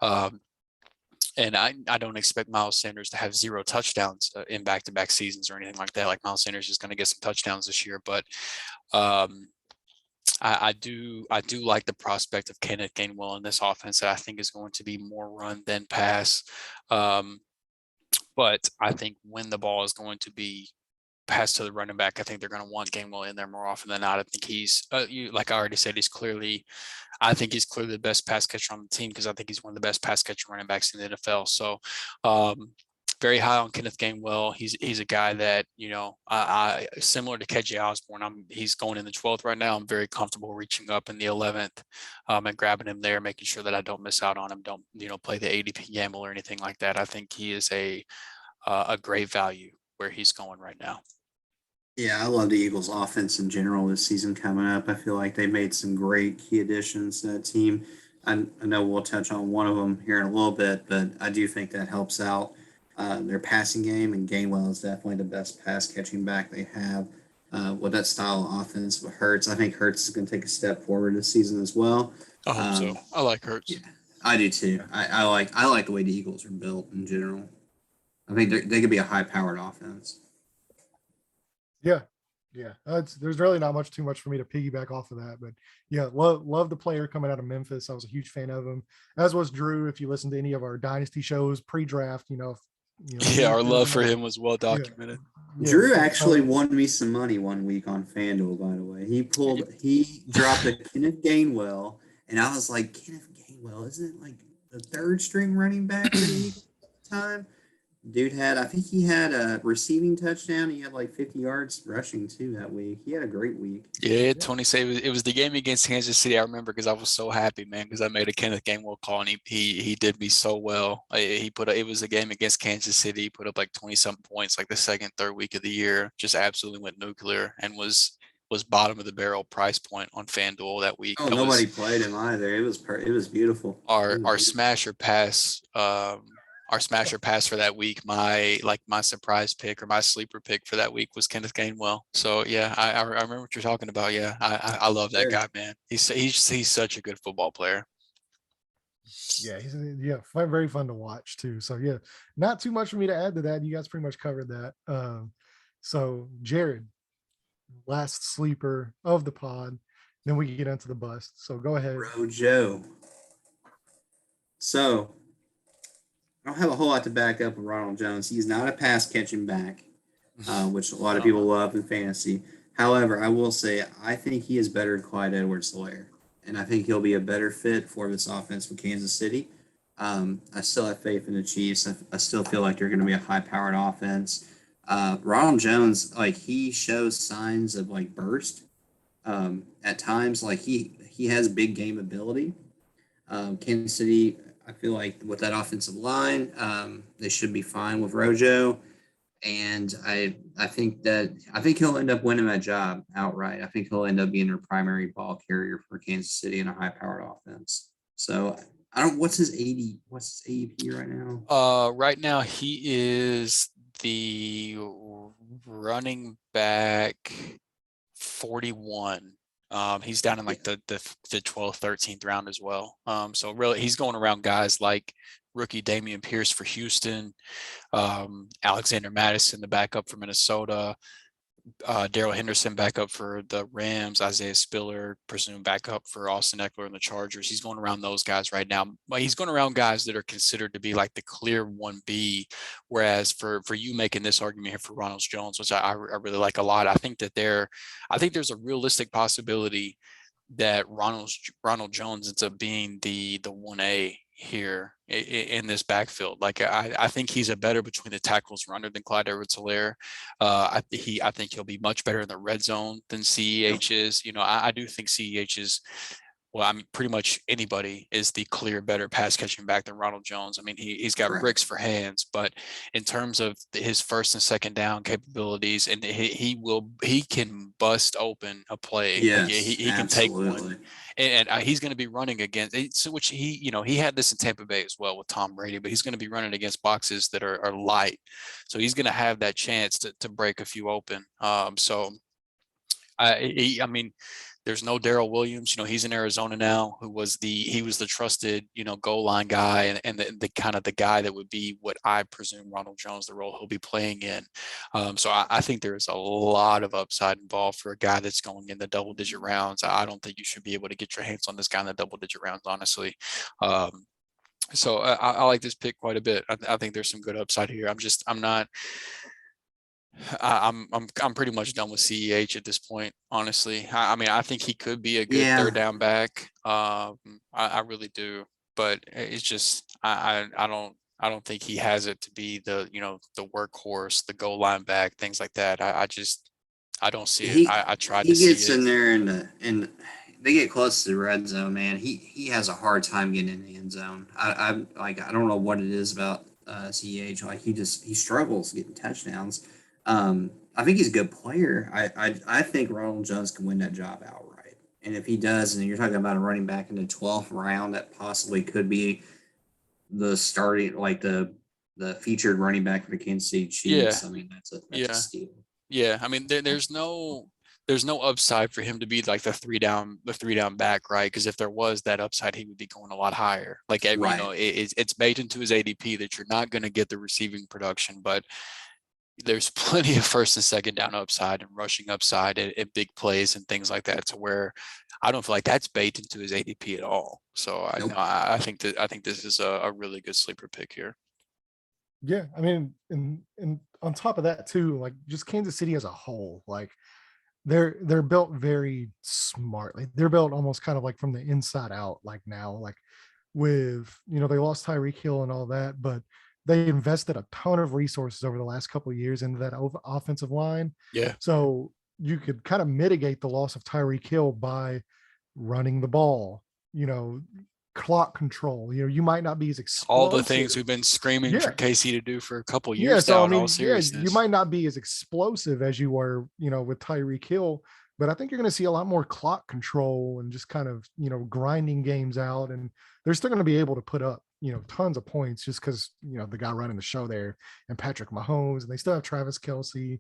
And I don't expect Miles Sanders to have 0 touchdowns in back-to-back seasons or anything like that. Like Miles Sanders is going to get some touchdowns this year, but I do like the prospect of Kenneth Gainwell in this offense that I think is going to be more run than pass. But I think when the ball is going to be pass to the running back, I think they're going to want Gainwell in there more often than not. I think he's, like I already said, I think he's clearly the best pass catcher on the team because I think he's one of the best pass catcher running backs in the NFL. So very high on Kenneth Gainwell. He's a guy that, I similar to KJ Osborn, he's going in the 12th right now. I'm very comfortable reaching up in the 11th and grabbing him there, making sure that I don't miss out on him. Don't, play the ADP gamble or anything like that. I think he is a great value where he's going right now. Yeah, I love the Eagles offense in general this season coming up. I feel like they made some great key additions to that team. I know we'll touch on one of them here in a little bit, but I do think that helps out their passing game, and Gainwell is definitely the best pass catching back they have with that style of offense with Hurts. I think Hurts is going to take a step forward this season as well. I hope so. I like Hurts. Yeah, I do too. I like the way the Eagles are built in general. I think they could be a high-powered offense. Yeah. There's really not too much for me to piggyback off of that, but yeah, love the player coming out of Memphis. I was a huge fan of him, as was Drew. If you listen to any of our dynasty shows pre-draft, our love for him was well documented. Yeah. Drew actually won me some money one week on FanDuel, by the way. He dropped a Kenneth Gainwell, and I was like, Kenneth Gainwell, isn't it like the third string running back for the Eagles at the time. Dude I think he had a receiving touchdown. He had like 50 yards rushing too that week. He had a great week. Yeah, 20 save. It was the game against Kansas City. I remember because I was so happy, man, because I made a Kenneth Gainwell call and he did me so well. It was a game against Kansas City. He put up like 20-something points, like the second, third week of the year. Just absolutely went nuclear and was bottom of the barrel price point on FanDuel that week. Oh, nobody played him either. It was beautiful. Our smasher pass. Our smasher pass for that week, my surprise pick or my sleeper pick for that week was Kenneth Gainwell. So yeah, I remember what you're talking about. Yeah, I love that guy, man. He's such a good football player. Yeah, he's very fun to watch too. So yeah, not too much for me to add to that. You guys pretty much covered that. So Jared, last sleeper of the pod, then we can get into the bust. So go ahead. Rojo. So I don't have a whole lot to back up with Ronald Jones. He's not a pass catching back, which a lot of people love in fantasy. However, I will say I think he is better than Clyde Edwards-Helaire, and I think he'll be a better fit for this offense for Kansas City. I still have faith in the Chiefs. I still feel like they're going to be a high-powered offense. Ronald Jones, like he shows signs of like burst at times. Like he has big game ability. Kansas City, I feel like with that offensive line, they should be fine with Rojo, and I think he'll end up winning that job outright. I think he'll end up being their primary ball carrier for Kansas City in a high-powered offense. So what's his ADP right now? Right now he is the running back 41. He's down in like the 12th, 13th round as well. So really he's going around guys like rookie Damien Harris for Houston, Alexander Madison, the backup for Minnesota, Darrell Henderson backup for the Rams, Isaiah Spiller, presumed backup for Austin Eckler and the Chargers. He's going around those guys right now. But he's going around guys that are considered to be like the clear 1B. Whereas for you making this argument here for Ronald Jones, which I really like a lot, I think there's a realistic possibility that Ronald Jones ends up being the 1A here in this backfield. Like I think he's a better between the tackles runner than Clyde Edwards-Helaire. I think he'll be much better in the red zone than CEH is. I do think CEH is, well, I mean, pretty much anybody is the clear better pass catching back than Ronald Jones. I mean, he's got bricks for hands, but in terms of his first and second down capabilities, and he can bust open a play. Yes, he can take one, and he's going to be running against, which he had this in Tampa Bay as well with Tom Brady, but he's going to be running against boxes that are light, so he's going to have that chance to break a few open. So I mean. There's no Darrell Williams. He's in Arizona now, he was the trusted, goal line guy and the kind of the guy that would be what I presume Ronald Jones, the role he'll be playing in. So I think there's a lot of upside involved for a guy that's going in the double-digit rounds. I don't think you should be able to get your hands on this guy in the double-digit rounds, honestly. So I like this pick quite a bit. I think there's some good upside here. I'm pretty much done with CEH at this point, honestly. I mean, I think he could be a good third down back. I really do, but it's just I don't think he has it to be the the workhorse, the goal line back, things like that. I don't see it. I tried to see it. He gets in there and they get close to the red zone, man. He has a hard time getting in the end zone. I don't know what it is about CEH. Like he struggles getting touchdowns. I think he's a good player. I think Ronald Jones can win that job outright. And if he does, and you're talking about a running back in the 12th round that possibly could be the starting, like the featured running back for the Kansas City Chiefs. Yeah. I mean, that's a steal. Yeah. I mean, there's no upside for him to be like the three down back, right? Because if there was that upside, he would be going a lot higher. Like, right. It's baked into his ADP that you're not going to get the receiving production, but there's plenty of first and second down upside and rushing upside at big plays and things like that, to where I don't feel like that's baked into his ADP at all. So nope. I think this is a really good sleeper pick here. Yeah, I mean, and on top of that too, like just Kansas City as a whole, like they're built very smartly. They're built almost kind of like from the inside out. Like now, like with, they lost Tyreek Hill and all that, but they invested a ton of resources over the last couple of years into that offensive line. Yeah. So you could kind of mitigate the loss of Tyreek Hill by running the ball, clock control. You might not be as explosive. All the things we've been screaming for KC to do for a couple of years so now. I mean, in all seriousness. you might not be as explosive as you were, with Tyreek Hill, but I think you're going to see a lot more clock control and just kind of, grinding games out, and they're still going to be able to put up, tons of points just because, the guy running the show there and Patrick Mahomes, and they still have Travis Kelce.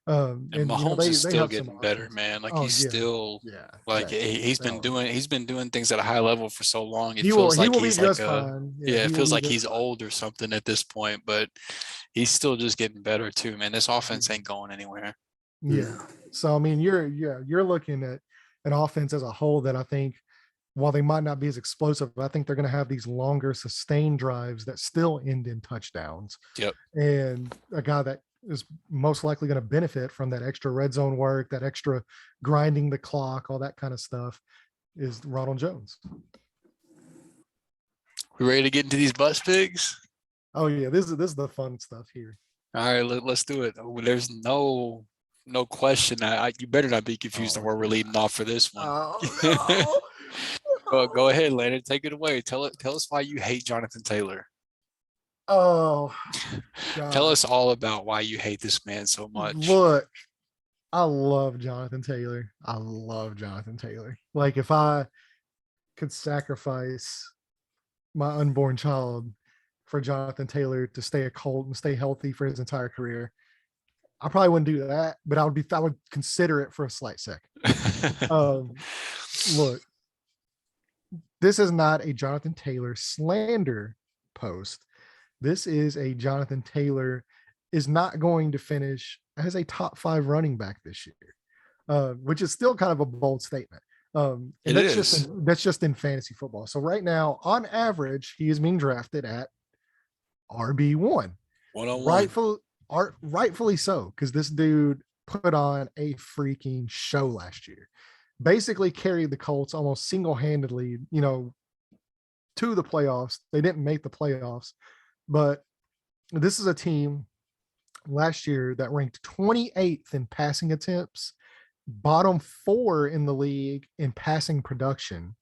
And Mahomes is still getting better, man. Like he's been doing things at a high level for so long. It feels like he's like it feels like he's old or something at this point, but he's still just getting better too, man. This offense ain't going anywhere. Yeah. So I mean, you're looking at an offense as a whole that I think, while they might not be as explosive, I think they're going to have these longer sustained drives that still end in touchdowns. Yep. And a guy that is most likely going to benefit from that extra red zone work, that extra grinding the clock, all that kind of stuff, is Ronald Jones. We ready to get into these bus pigs? Oh yeah, this is the fun stuff here. All right, let's do it. There's no question. You better not be confused on where we're leading off for this one. Oh, no. Go ahead, Landon. Take it away. Tell us why you hate Jonathan Taylor. Oh, God. Tell us all about why you hate this man so much. Look, I love Jonathan Taylor. Like, if I could sacrifice my unborn child for Jonathan Taylor to stay a Colt and stay healthy for his entire career, I probably wouldn't do that, but I would consider it for a slight second. Look, this is not a Jonathan Taylor slander post. This is a Jonathan Taylor is not going to finish as a top 5 running back this year, which is still kind of a bold statement. And that's just in fantasy football. So right now, on average, he is being drafted at RB1. Rightfully so, because this dude put on a freaking show last year. Basically carried the Colts almost single-handedly, to the playoffs. They didn't make the playoffs, but this is a team last year that ranked 28th in passing attempts, bottom 4 in the league in passing production.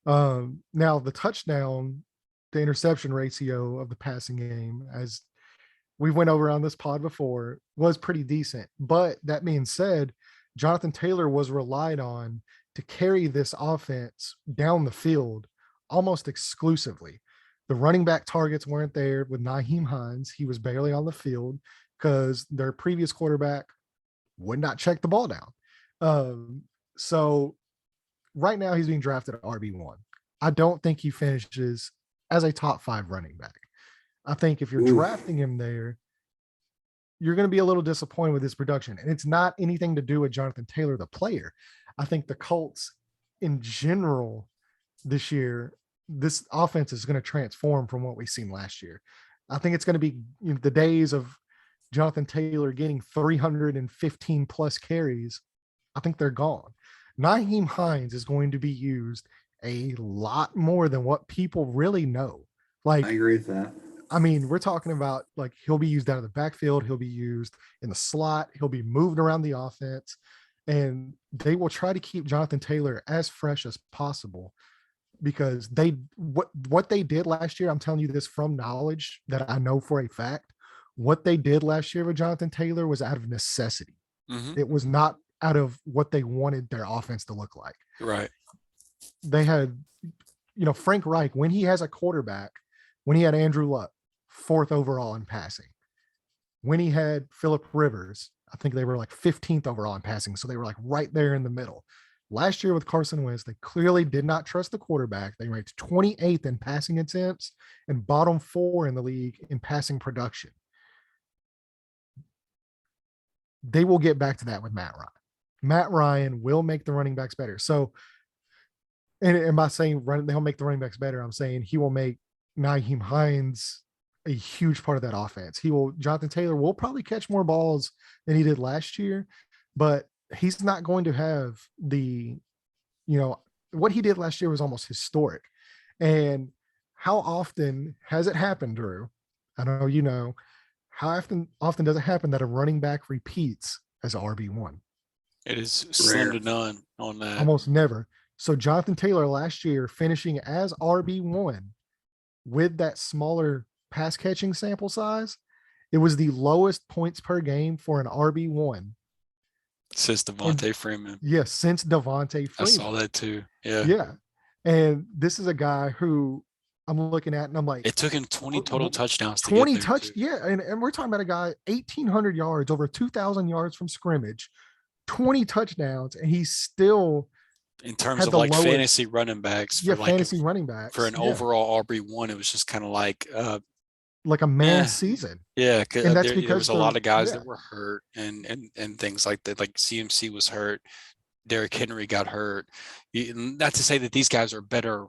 Now the touchdown to interception ratio of the passing game, as we went over on this pod before, was pretty decent. But that being said, Jonathan Taylor was relied on to carry this offense down the field almost exclusively. The running back targets weren't there with Nyheim Hines. He was barely on the field because their previous quarterback would not check the ball down. So right now he's being drafted at RB1. I don't think he finishes as a top 5 running back. I think if you're drafting him there, you're going to be a little disappointed with his production. And it's not anything to do with Jonathan Taylor, the player. I think the Colts in general this year, this offense is going to transform from what we've seen last year. I think it's going to be the days of Jonathan Taylor getting 315 plus carries. I think they're gone. Nyheim Hines is going to be used a lot more than what people really know. Like, I agree with that. I mean, we're talking about, like, he'll be used out of the backfield. He'll be used in the slot. He'll be moved around the offense, and they will try to keep Jonathan Taylor as fresh as possible, because what they did last year, I'm telling you this from knowledge that I know for a fact, what they did last year with Jonathan Taylor was out of necessity. Mm-hmm. It was not out of what they wanted their offense to look like. Right. They had, Frank Reich, when he has a quarterback, when he had Andrew Luck, 4th overall in passing, when he had Phillip Rivers, I think they were like 15th overall in passing. So they were like right there in the middle. Last year with Carson Wentz, they clearly did not trust the quarterback. They ranked 28th in passing attempts and bottom 4 in the league in passing production. They will get back to that with Matt Ryan. Matt Ryan will make the running backs better. So, and by saying they'll make the running backs better, I'm saying he will make Nyheim Hines a huge part of that offense. Jonathan Taylor will probably catch more balls than he did last year, but he's not going to have what he did last year was almost historic. And how often has it happened, Drew? I know you know. How often does it happen that a running back repeats as RB1? It is slim Rare. to none on that. Almost never. So Jonathan Taylor last year finishing as RB1 with that smaller pass catching sample size, it was the lowest points per game for an RB1. Since Devontae Freeman. Yes, since Devontae Freeman. I saw that too. Yeah. Yeah. And this is a guy who I'm looking at and I'm like, it took him 20 total touchdowns to 20 get there. touch. Yeah. And we're talking about a guy 1,800 yards, over 2,000 yards from scrimmage, 20 touchdowns, and he's still in terms of like lowest, fantasy running backs. For like fantasy running backs. For an overall RB1, it was just kind of like a man's season. Yeah, and that's because there was a lot of guys that were hurt and things like that. Like CMC was hurt, Derrick Henry got hurt. Not to say that these guys are better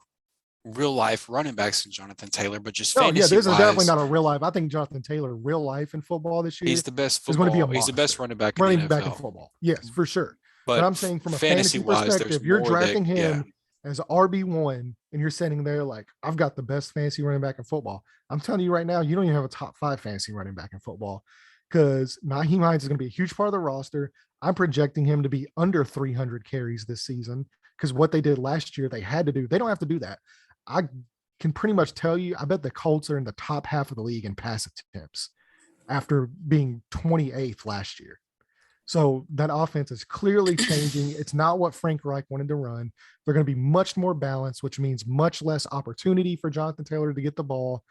real life running backs than Jonathan Taylor, but just fantasy this is definitely not a real life. I think Jonathan Taylor, real life in football this year, he's the best football. He's the best running back in football. Yes, for sure. But I'm saying from a fantasy wise, perspective, you're drafting him as RB1 and you're sitting there like, I've got the best fantasy running back in football. I'm telling you right now, you don't even have a top 5 fantasy running back in football, because Nyheim Hines is going to be a huge part of the roster. I'm projecting him to be under 300 carries this season, because what they did last year, they had to do. They don't have to do that. I can pretty much tell you, I bet the Colts are in the top half of the league in pass attempts after being 28th last year. So that offense is clearly changing. It's not what Frank Reich wanted to run. They're going to be much more balanced, which means much less opportunity for Jonathan Taylor to get the ball.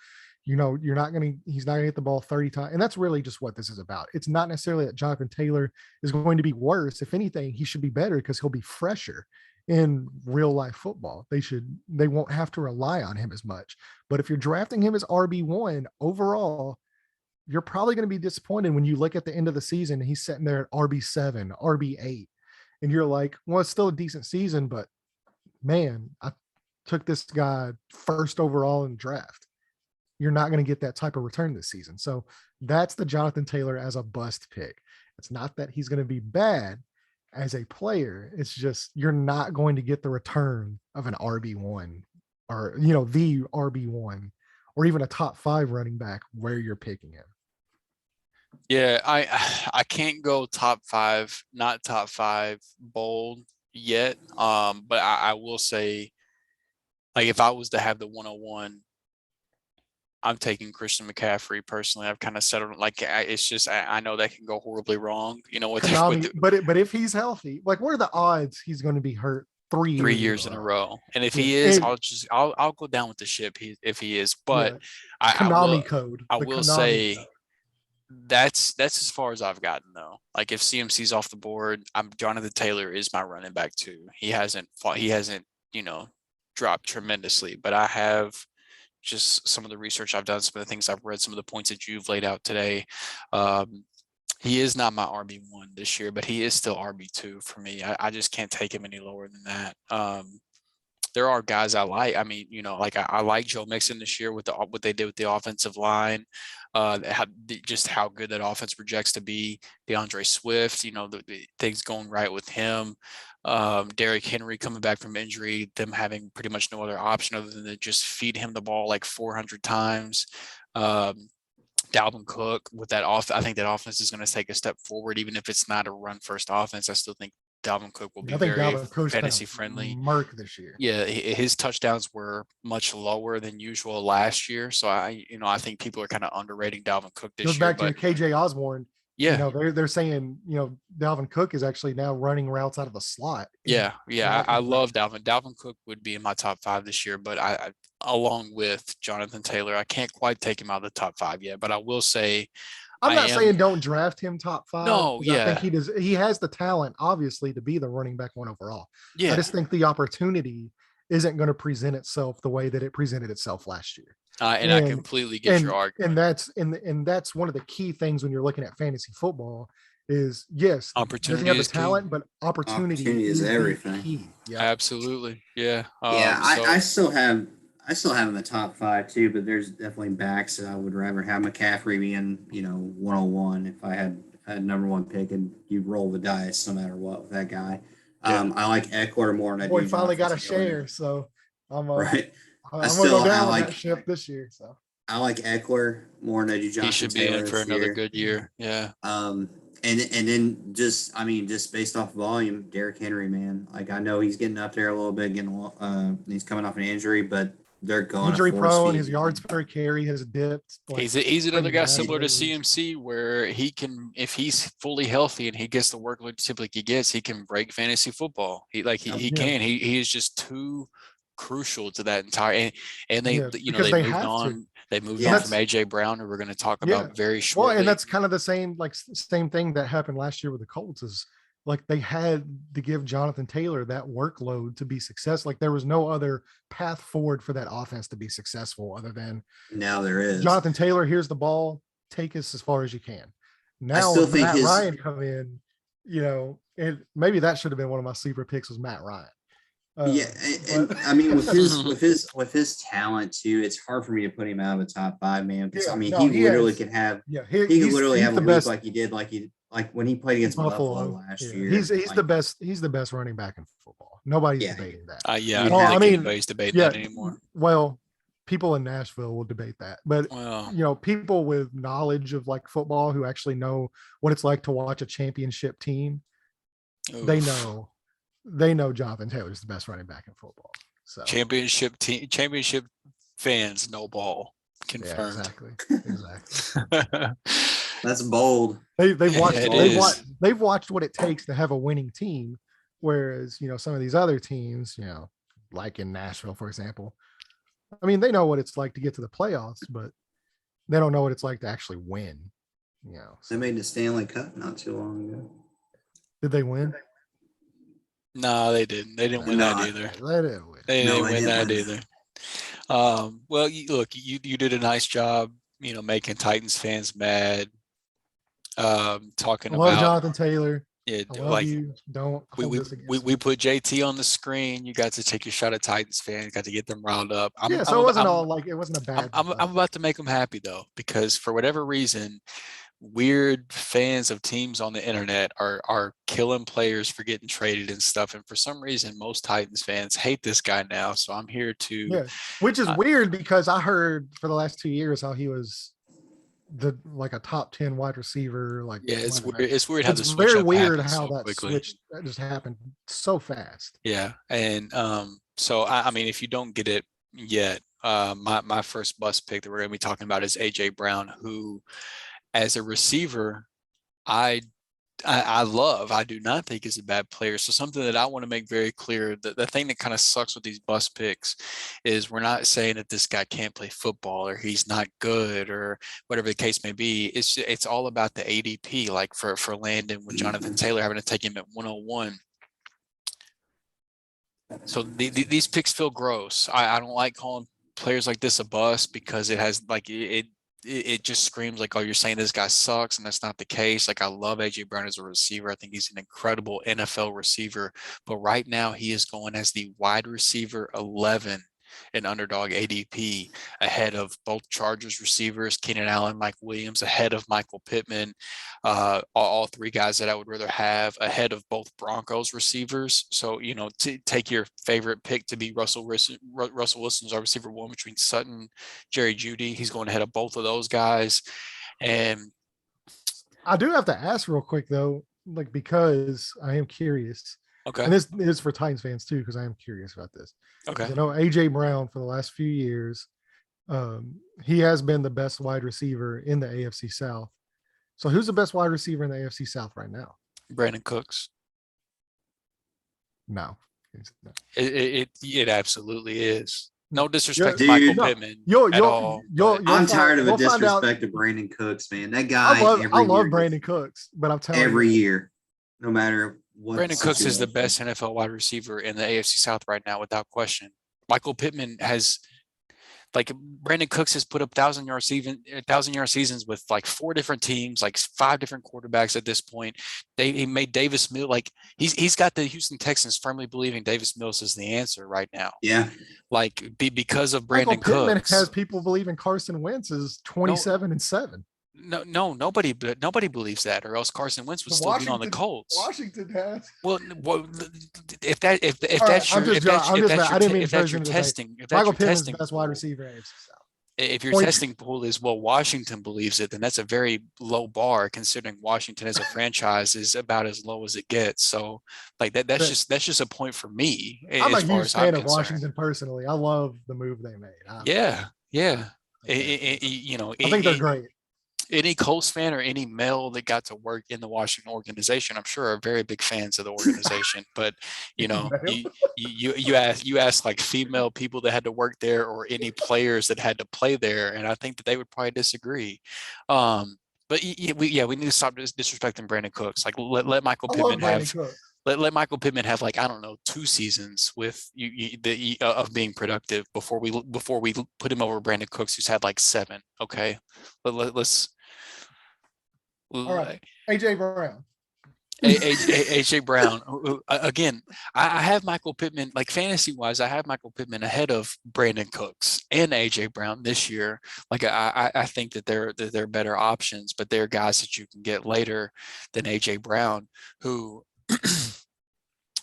He's not going to get the ball 30 times. And that's really just what this is about. It's not necessarily that Jonathan Taylor is going to be worse. If anything, he should be better because he'll be fresher in real life football. They won't have to rely on him as much. But if you're drafting him as RB1 overall, you're probably going to be disappointed when you look at the end of the season and he's sitting there at RB7, RB8, and you're like, well, it's still a decent season, but man, I took this guy first overall in the draft. You're not going to get that type of return this season. So that's the Jonathan Taylor as a bust pick. It's not that he's going to be bad as a player. It's just, you're not going to get the return of an RB1 or, the RB1 or even a top 5 running back where you're picking him. Yeah, I can't go top 5, not top 5 bold yet. But I will say, like, if I was to have the 101, I'm taking Christian McCaffrey personally. I've kind of settled, like, it's just, I know that can go horribly wrong, but if he's healthy, like, what are the odds he's going to be hurt 3 years in a row? And if he is, I'll go down with the ship if he is. But I will say that's as far as I've gotten though. Like, if CMC's off the board, Jonathan Taylor is my running back too. He hasn't dropped tremendously, but I have just some of the research I've done, some of the things I've read, some of the points that you've laid out today. He is not my RB1 this year, but he is still RB2 for me. I just can't take him any lower than that. There are guys I like. I mean, I like Joe Mixon this year with what they did with the offensive line, just how good that offense projects to be. DeAndre Swift, the things going right with him. Derrick Henry coming back from injury, them having pretty much no other option other than to just feed him the ball like 400 times. Dalvin Cook with that off, I think that offense is going to take a step forward, even if it's not a run first offense. I still think Dalvin Cook will be very fantasy friendly. Mark this year. Yeah, his touchdowns were much lower than usual last year, so I think people are kind of underrating Dalvin Cook this year. Goes back to KJ Osborn. Yeah, they're saying Dalvin Cook is actually now running routes out of the slot. Yeah, I love Dalvin. Dalvin Cook would be in my top 5 this year, but I along with Jonathan Taylor, I can't quite take him out of the top 5 yet. But I will say, I'm not saying don't draft him top 5. No, yeah, I think he does. He has the talent, obviously, to be the running back 1 overall. Yeah, I just think the opportunity isn't going to present itself the way that it presented itself last year. And I completely get your argument. And that's one of the key things when you're looking at fantasy football is, yes, opportunity have the talent, but opportunity is everything. Key. Yeah, absolutely. Yeah. I still have him in the top 5 too, but there's definitely backs that I would rather have McCaffrey being, 101 if I had number 1 pick, and you roll the dice no matter what with that guy. Yeah. I like Eckler more than I do. We finally got a share, so I'm right. I'm gonna go down on that ship this year. So I like Eckler more than I do Jonathan He should be Taylor in for another good year. Yeah. And then just based off volume, Derrick Henry, man. Like I know he's getting up there a little bit, he's coming off an injury, but they're going injury prone. His yards per carry has dipped. Like, he's another guy similar to CMC where he can, if he's fully healthy and he gets the workload typically he gets, he can break fantasy football. He can. He is just too crucial to that entire and they they moved on. They moved on from AJ Brown, who we're going to talk about very shortly. Well, and that's kind of the same thing that happened last year with the Colts is like they had to give Jonathan Taylor that workload to be successful. Like there was no other path forward for that offense to be successful other than now there is. Jonathan Taylor, here's the ball, take us as far as you can. Now Matt Ryan come in, and maybe that should have been one of my sleeper picks was Matt Ryan. And I mean with his talent too, it's hard for me to put him out of the top 5, man. Because he literally can have he could literally have a week like he did like when he played against Buffalo last year. He's the best. He's the best running back in football. Nobody's debating that. I don't think anybody's debating that anymore. Well, people in Nashville will debate that, but people with knowledge of like football who actually know what it's like to watch a championship team, they know Jonathan Taylor's the best running back in football. So championship fans, no ball confirmed. Yeah, exactly. That's bold. They've watched what it takes to have a winning team, whereas some of these other teams, like in Nashville, for example, I mean they know what it's like to get to the playoffs, but they don't know what it's like to actually win. They made the Stanley Cup not too long ago. Did they win? No, they didn't. They didn't win that either. They didn't win that either. Well, you did a nice job, making Titans fans mad. Talking about Jonathan Taylor. Yeah, I love you. Don't we put JT on the screen. You got to take your shot at Titans fans. Got to get them riled up. It wasn't a bad. I'm about to make them happy though, because for whatever reason, weird fans of teams on the internet are killing players for getting traded and stuff. And for some reason, most Titans fans hate this guy now. So I'm here to, which is weird because I heard for the last 2 years how he was a top 10 wide receiver. It's weird. It's weird how it's very weird how that switch that just happened so fast. Yeah, and so I mean, if you don't get it yet, my first bust pick that we're going to be talking about is AJ Brown, who, as a receiver, I love. I do not think is a bad player. So something that I want to make very clear, the thing that kind of sucks with these bust picks is we're not saying that this guy can't play football or he's not good or whatever the case may be. It's all about the ADP, like for Landon with Jonathan Taylor having to take him at 101. So these picks feel gross. I don't like calling players like this a bust because it has it just screams like, oh, you're saying this guy sucks, and that's not the case. Like, I love AJ Brown as a receiver. I think he's an incredible NFL receiver, but right now he is going as the wide receiver 11 in underdog ADP, ahead of both Chargers receivers, Keenan Allen, Mike Williams, ahead of Michael Pittman, all three guys that I would rather have, ahead of both Broncos receivers. So, to take your favorite pick to be Russell Wilson's our receiver 1 between Sutton, Jerry Jeudy. He's going ahead of both of those guys. And I do have to ask real quick though, because I am curious. Okay. And this is for Titans fans too, because I am curious about this. Okay. I know AJ Brown for the last few years, he has been the best wide receiver in the AFC South. So who's the best wide receiver in the AFC South right now? Brandon Cooks. Mm-hmm. No. It absolutely is. No disrespect to Michael Pittman at all. I'm tired of a disrespect to Brandon Cooks, man. That guy. I love Brandon Cooks, but I'm telling you, every year, no matter what. Brandon Cooks is the best NFL wide receiver in the AFC South right now, without question. Michael Pittman has, Brandon Cooks has put up 1,000-yard seasons with 4 different teams, 5 different quarterbacks at this point. He made Davis Mills, he's got the Houston Texans firmly believing Davis Mills is the answer right now. Yeah. Because of Brandon Cooks. Pittman has people believing Carson Wentz is 27-7. No, nobody believes that, or else Carson Wentz would still be on the Colts. Washington has. Well, if All right, that's your if that's I'm if just that's mad. your I didn't te- mean if to turn that's this your into debate. testing if that's Michael your Pittman's the testing best wide pool, receiver in AFC South. if your Point. testing pool is, well, Washington believes it, then that's a very low bar considering Washington as a franchise is about as low as it gets. So like that's just a point for me I'm a as far huge as I'm fan of concerned. Washington personally. I love the move they made. Yeah, yeah. I You know, think they're great. any Colts fan or any male that got to work in the Washington organization, I'm sure are very big fans of the organization. But you know, you ask like female people that had to work there or any players that had to play there, and I think that they would probably disagree. But we need to stop disrespecting Brandon Cooks. Like let Michael I Pittman love Brandon have. Cooks. Let Michael Pittman have like, I don't know, 2 seasons with of being productive before we put him over Brandon Cooks, who's had like 7. Okay, let's. All right, AJ Brown. AJ Brown again. I have Michael Pittman, like fantasy wise, I have Michael Pittman ahead of Brandon Cooks and AJ Brown this year. Like I think that they're better options, but they're guys that you can get later than AJ Brown, who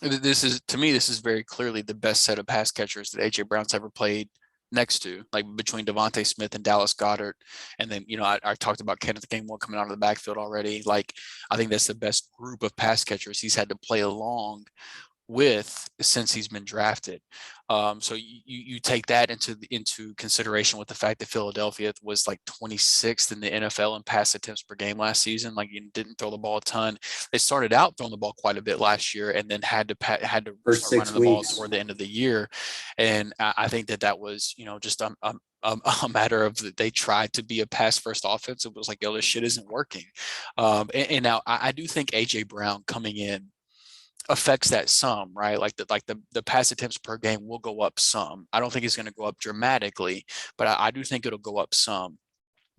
this is very clearly the best set of pass catchers that AJ Brown's ever played next to, like between Devontae Smith and Dallas Goedert. And then, I talked about Kenneth Gainwell coming out of the backfield already. Like, I think that's the best group of pass catchers he's had to play along with since he's been drafted. So you take that into consideration with the fact that Philadelphia was like 26th in the NFL in pass attempts per game last season. Like, you didn't throw the ball a ton. They started out throwing the ball quite a bit last year, and then had to start running the ball toward the end of the year. And I think that was just a matter of that they tried to be a pass first offense. It was like, yo, this shit isn't working. And now I do think AJ Brown coming in affects that some, right? Like the pass attempts per game will go up some. I don't think it's going to go up dramatically, but I do think it'll go up some.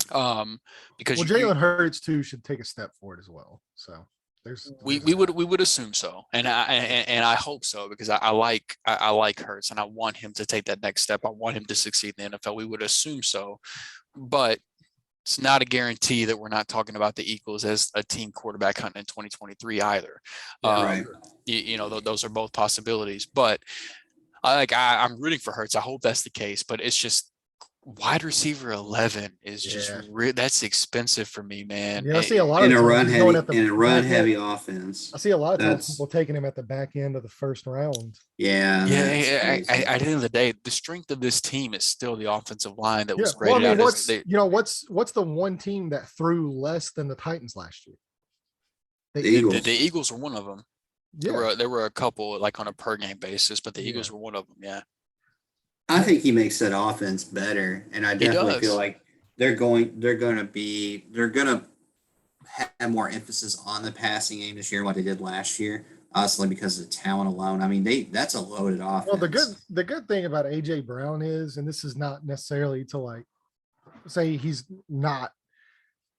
Because Jalen Hurts too should take a step forward as well. So we would assume so, and I hope so, because I like Hurts and I want him to take that next step. I want him to succeed in the NFL. We would assume so, but it's not a guarantee that we're not talking about the Eagles as a team quarterback hunting in 2023 either. Right. Those are both possibilities, but I'm rooting for Hurts. I hope that's the case, but it's just wide receiver 11 is just that's expensive for me, man. Yeah, I see a lot of run heavy offense. I see a lot of times people taking him at the back end of the first round. Yeah. At the end of the day, the strength of this team is still the offensive line that was graded out. What's the one team that threw less than the Titans last year? The Eagles were one of them. Yeah. There were a couple like on a per game basis, but the Eagles were one of them. Yeah. I think he makes that offense better, and I definitely feel like they're going to have more emphasis on the passing game this year than what they did last year, honestly, because of the talent alone. I mean, that's a loaded offense. Well, the good thing about AJ Brown is, and this is not necessarily to like say he's not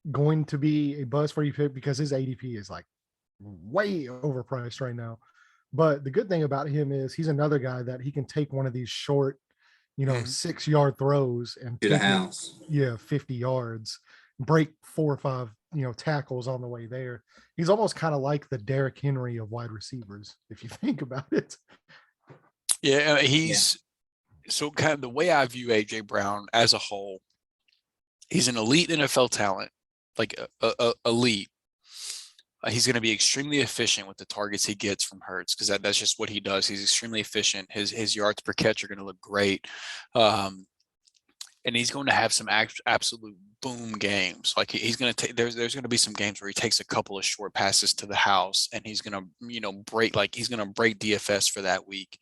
going to be a buzz for you pick because his ADP is like way overpriced right now. But the good thing about him is he's another guy that he can take one of these short 6-yard throws and to the house. 50 yards, break 4 or 5, tackles on the way there. He's almost kind of like the Derrick Henry of wide receivers, if you think about it. Yeah, so kind of the way I view AJ Brown as a whole, he's an elite NFL talent, like elite. He's going to be extremely efficient with the targets he gets from Hurts, because that's just what he does. He's extremely efficient. His yards per catch are going to look great. And he's going to have some absolute boom games. Like he's going to take, there's going to be some games where he takes a couple of short passes to the house and he's going to, break DFS for that week.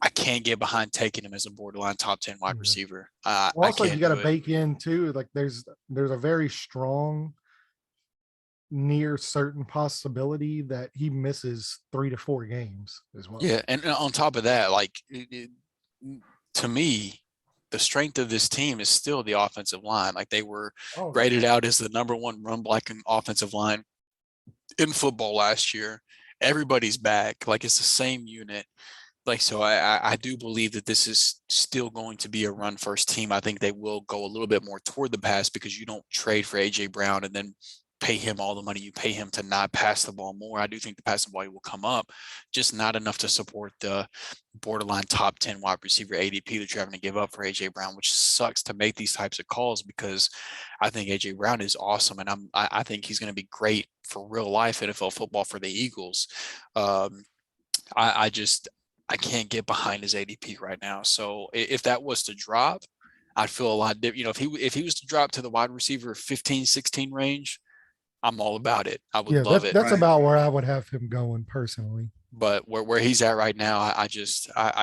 I can't get behind taking him as a borderline top 10 wide receiver. Also, you got to bake in too. Like there's a very strong, near certain possibility that he misses 3 to 4 games as well. Yeah, and on top of that, like to me, the strength of this team is still the offensive line. Like they were graded out as the number 1 run blocking offensive line in football last year. Everybody's back. Like it's the same unit. Like, so I do believe that this is still going to be a run first team. I think they will go a little bit more toward the pass because you don't trade for AJ Brown and then pay him all the money you pay him to not pass the ball more. I do think the passing volume will come up, just not enough to support the borderline top 10 wide receiver ADP that you're having to give up for A.J. Brown, which sucks to make these types of calls because I think A.J. Brown is awesome, and I think he's going to be great for real life NFL football for the Eagles. I can't get behind his ADP right now. So if that was to drop, I'd feel a lot different. If he was to drop to the wide receiver 15, 16 range, I'm all about it. I would love it. That's about where I would have him going personally. But where he's at right now, I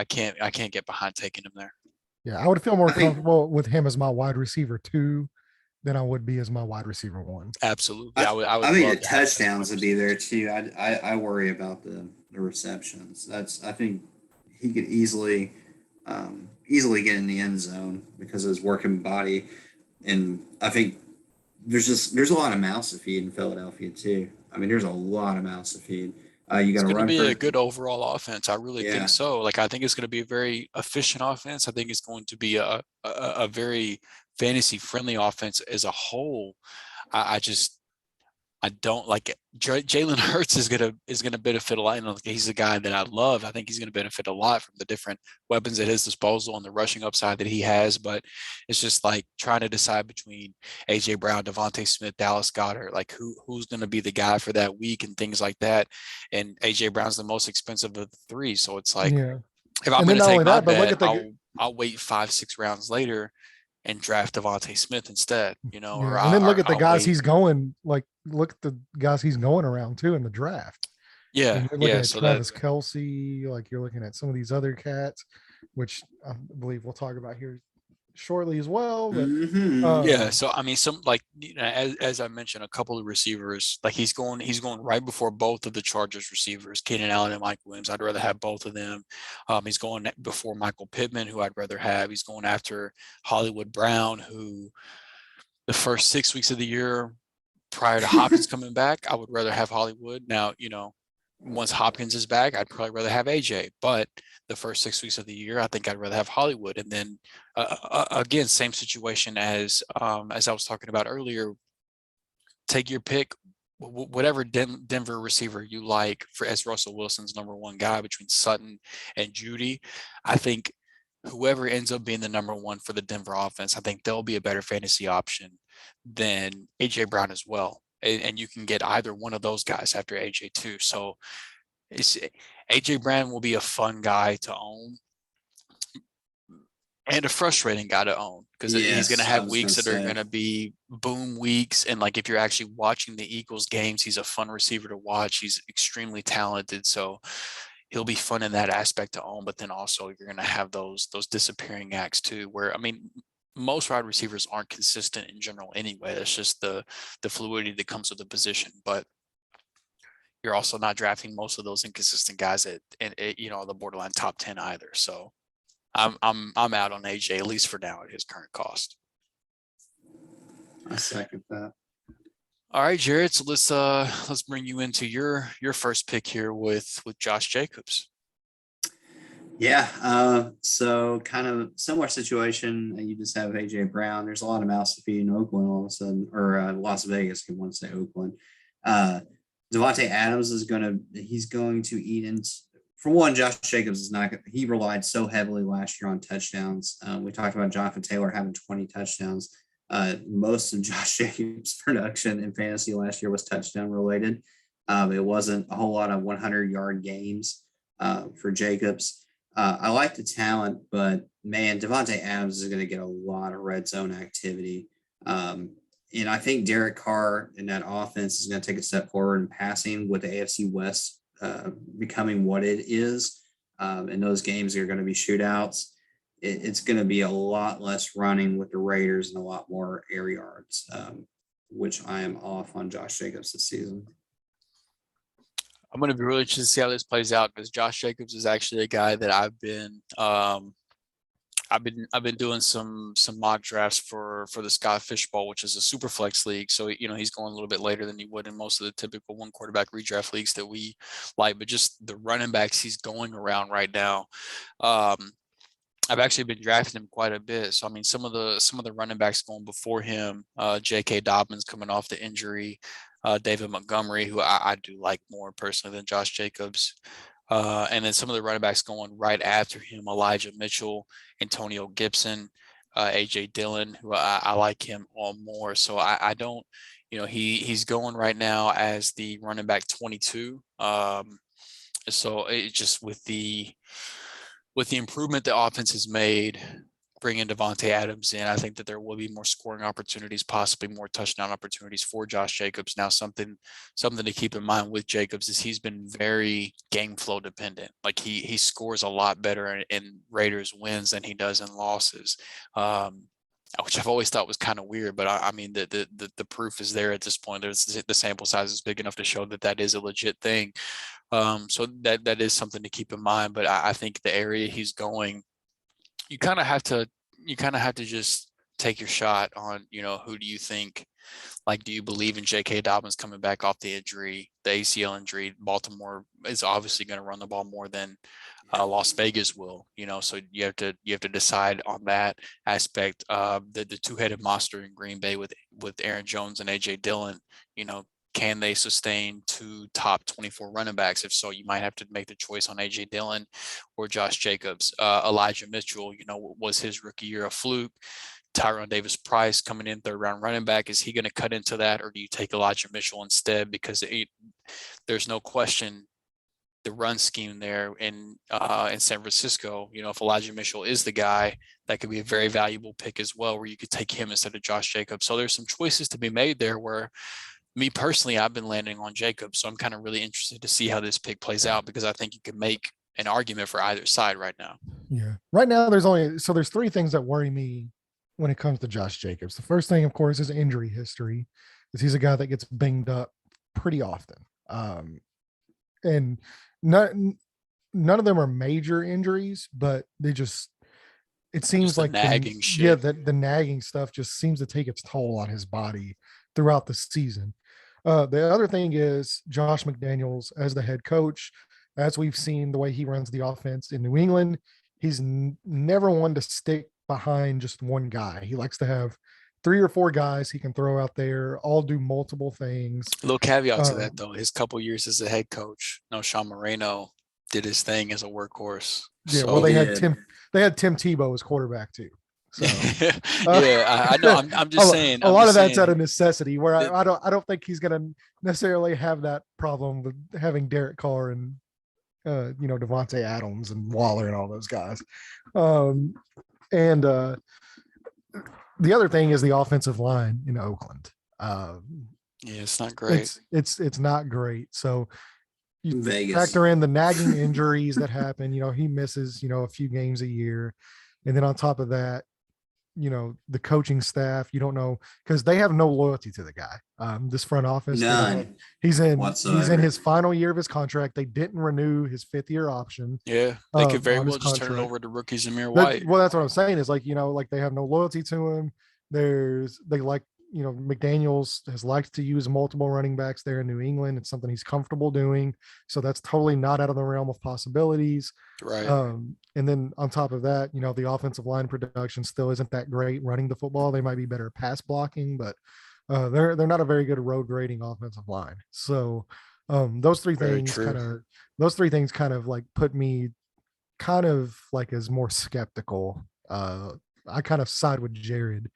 can't get behind taking him there. Yeah, I would feel more comfortable with him as my wide receiver 2 than I would be as my wide receiver 1. Absolutely. I think the touchdowns would be there too. I worry about the receptions. I think he could easily get in the end zone because of his working body. And I think there's a lot of mouths to feed in Philadelphia too. I mean, there's a lot of mouths to feed. You got to run. It's going to be a good overall offense. I really think so. Like, I think it's going to be a very efficient offense. I think it's going to be a very fantasy friendly offense as a whole. I don't like it. Jalen Hurts is gonna benefit a lot. You know, he's a guy that I love. I think he's gonna benefit a lot from the different weapons at his disposal and the rushing upside that he has. But it's just like trying to decide between A.J. Brown, Devontae Smith, Dallas Goedert, like who's gonna be the guy for that week and things like that. And A.J. Brown's the most expensive of the 3, so it's like if I'm gonna take my bet, I'll wait 5-6 rounds later and draft Devontae Smith instead, you know. Yeah. And then look at the guys he's going, like look at the guys he's going around too in the draft. Yeah. You're looking at Travis Kelce, like you're looking at some of these other cats, which I believe we'll talk about here shortly as well. But, so I mean, some like as I mentioned, a couple of receivers, like he's going right before both of the Chargers receivers, Keenan Allen and Mike Williams. I'd rather have both of them. He's going before Michael Pittman, who I'd rather have. He's going after Hollywood Brown, who the first 6 weeks of the year prior to Hopkins coming back, I would rather have Hollywood. Now, you know, once Hopkins is back, I'd probably rather have AJ, but the first 6 weeks of the year, I think I'd rather have Hollywood. And then again, same situation as I was talking about earlier, take your pick, whatever Denver receiver you like for as Russell Wilson's number 1 guy between Sutton and Judy. I think whoever ends up being the number 1 for the Denver offense, I think they'll be a better fantasy option than AJ Brown as well. And you can get either one of those guys after AJ too. So AJ Brown will be a fun guy to own and a frustrating guy to own because he's going to have weeks that are going to be boom weeks. And like, if you're actually watching the Eagles games, he's a fun receiver to watch. He's extremely talented. So he'll be fun in that aspect to own, but then also you're going to have those disappearing acts too, where, I mean, most wide receivers aren't consistent in general anyway. That's just the fluidity that comes with the position, but you're also not drafting most of those inconsistent guys at you know, the borderline top 10 either. So I'm out on AJ, at least for now, at his current cost. I second that. All right, Jared. So let's bring you into your first pick here with Josh Jacobs. Yeah. So kind of similar situation. You just have AJ Brown. There's a lot of mouths to feed in Oakland all of a sudden, or Las Vegas. You want to say Oakland. Devontae Adams is going to eat into. For one, Josh Jacobs is not. He relied so heavily last year on touchdowns. We talked about Jonathan Taylor having 20 touchdowns. Most of Josh Jacobs' production in fantasy last year was touchdown related. It wasn't a whole lot of 100-yard games for Jacobs. I like the talent, but man, Devontae Adams is going to get a lot of red zone activity. And I think Derek Carr in that offense is going to take a step forward in passing with the AFC West becoming what it is. And those games are going to be shootouts. It's going to be a lot less running with the Raiders and a lot more air yards, which I am off on Josh Jacobs this season. I'm going to be really interested to see how this plays out because Josh Jacobs is actually a guy that I've been doing some mock drafts for the Scott Fish Bowl, which is a super flex league. So, you know, he's going a little bit later than he would in most of the typical 1 quarterback redraft leagues that we like, but just the running backs he's going around right now. I've actually been drafting him quite a bit. So, I mean, some of the running backs going before him, J.K. Dobbins coming off the injury, David Montgomery, who I do like more personally than Josh Jacobs. And then some of the running backs going right after him, Elijah Mitchell, Antonio Gibson, A.J. Dillon, who I like him all more. So I don't, he's going right now as the running back 22. So it just with the improvement the offense has made, bringing Davante Adams in, I think that there will be more scoring opportunities, possibly more touchdown opportunities for Josh Jacobs. Now, something to keep in mind with Jacobs is he's been very game flow dependent. Like he scores a lot better in Raiders wins than he does in losses, which I've always thought was kind of weird. But I mean, the proof is there at this point. There's the sample size is big enough to show that is a legit thing. So that is something to keep in mind. But I think the area he's going, you kind of have to just take your shot on, who do you think, like, do you believe in J.K. Dobbins coming back off the injury, the ACL injury? Baltimore is obviously going to run the ball more than Las Vegas will, so you have to decide on that aspect. The two-headed monster in Green Bay with Aaron Jones and A.J. Dillon, can they sustain 2 top 24 running backs? If so, you might have to make the choice on A.J. Dillon or Josh Jacobs. Elijah Mitchell, was his rookie year a fluke? Tyrone Davis-Price coming in third-round running back, is he going to cut into that, or do you take Elijah Mitchell instead? Because there's no question the run scheme there in San Francisco, if Elijah Mitchell is the guy, that could be a very valuable pick as well, where you could take him instead of Josh Jacobs. So there's some choices to be made there where, me personally, I've been landing on Jacobs. So I'm kind of really interested to see how this pick plays out, because I think you can make an argument for either side right now. Yeah. Right now, there's 3 things that worry me when it comes to Josh Jacobs. The first thing, of course, is injury history, because he's a guy that gets banged up pretty often. And none of them are major injuries, but it seems like nagging shit. The nagging stuff just seems to take its toll on his body throughout the season. The other thing is Josh McDaniels as the head coach. As we've seen the way he runs the offense in New England, he's never one to stick behind just one guy. He likes to have 3 or 4 guys he can throw out there, all do multiple things. A little caveat to that, though. His couple years as a head coach, Sean Moreno did his thing as a workhorse. Yeah, well, they had Tim Tebow as quarterback too. So I know. I'm just saying. A lot of that's out of necessity. Where I don't think he's going to necessarily have that problem with having Derek Carr and Devontae Adams and Waller and all those guys. And the other thing is the offensive line in Oakland. It's not great. It's not great. So you Vegas. factor in the nagging injuries that happen. He misses a few games a year, and then on top of that, the coaching staff, you don't know, because they have no loyalty to the guy. This front office, none. He's in his final year of his contract. They didn't renew his 5th-year option. Yeah, they could very well just turn it over to rookie Zamir White. Well, that's what I'm saying, is like they have no loyalty to him. McDaniels has liked to use multiple running backs there in New England. It's something he's comfortable doing. So that's totally not out of the realm of possibilities. Right. And then on top of that, the offensive line production still isn't that great running the football. They might be better pass blocking, but they're not a very good road grading offensive line. So those three things kind of like put me kind of like as more skeptical. I kind of side with Jared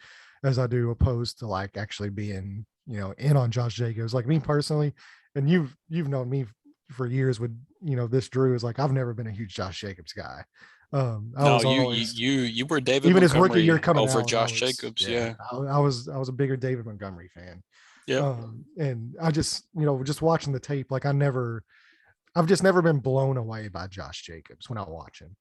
as I do opposed to like actually being, in on Josh Jacobs. Like me personally, and you've known me for years with, this Drew, is like, I've never been a huge Josh Jacobs guy. You were David even Montgomery his rookie year coming over out, Josh Jacobs. Yeah. I was a bigger David Montgomery fan. Yeah. And I just, just watching the tape, like I've just never been blown away by Josh Jacobs when I watch him.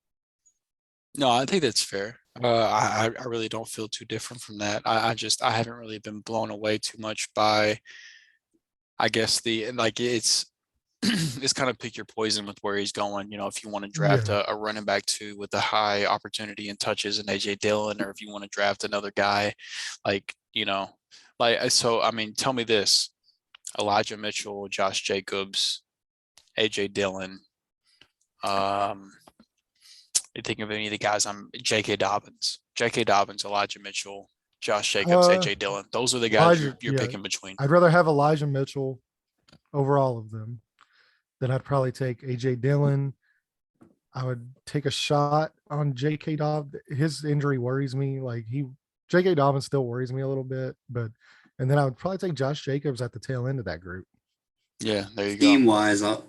No, I think that's fair. I really don't feel too different from that. I haven't really been blown away too much by, I guess, it's it's kind of pick your poison with where he's going. If you want to draft a running back too with a high opportunity and touches and A.J. Dillon, or if you want to draft another guy, so, I mean, tell me this: Elijah Mitchell, Josh Jacobs, A.J. Dillon. You think of any of the guys? J.K. Dobbins, Elijah Mitchell, Josh Jacobs, AJ Dillon. Those are the guys you're picking between. I'd rather have Elijah Mitchell over all of them. Then I'd probably take AJ Dillon. I would take a shot on J.K. Dobbins. His injury worries me. Like J.K. Dobbins still worries me a little bit, and then I would probably take Josh Jacobs at the tail end of that group. Yeah, there you go.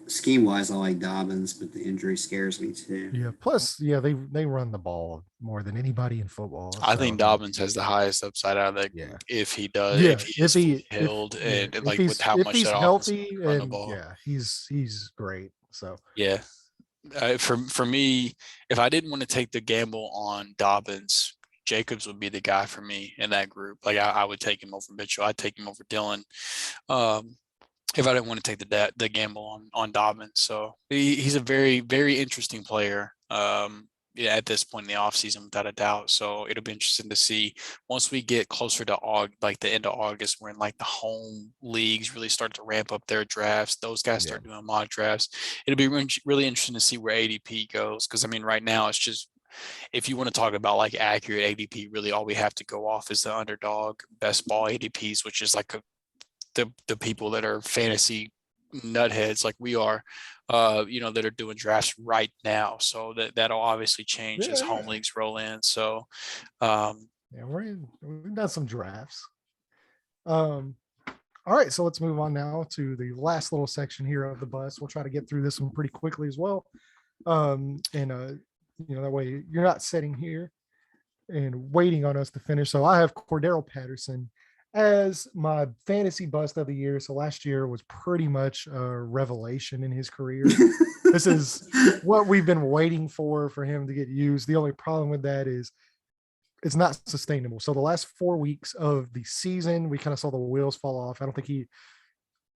Scheme wise, I like Dobbins, but the injury scares me too. Yeah. Plus, they run the ball more than anybody in football. I think Dobbins has the highest upside out of that group if he does. Yeah, if he held and like with how much he's that healthy run the and ball. yeah, he's great. So yeah, for me, if I didn't want to take the gamble on Dobbins, Jacobs would be the guy for me in that group. Like I would take him over Mitchell. I'd take him over Dillon. If I didn't want to take the gamble on Dobbins. So he's a very, very interesting player at this point in the offseason, without a doubt. So it'll be interesting to see once we get closer to like the end of August, when like the home leagues really start to ramp up their drafts. Those guys start doing mock drafts. It'll be really interesting to see where ADP goes. Because, I mean, right now it's just, if you want to talk about like accurate ADP, really all we have to go off is the underdog best ball ADPs, which is like the people that are fantasy nutheads like we are, that are doing drafts right now. So that'll obviously change as home leagues roll in. So we've done some drafts. All right, so let's move on now to the last little section here of the bus. We'll try to get through this one pretty quickly as well. That way you're not sitting here and waiting on us to finish. So I have Cordarrelle Patterson as my fantasy bust of the year. So last year was pretty much a revelation in his career. This is what we've been waiting for him to get used. The only problem with that is it's not sustainable. So the last 4 weeks of the season, we kind of saw the wheels fall off. I don't think he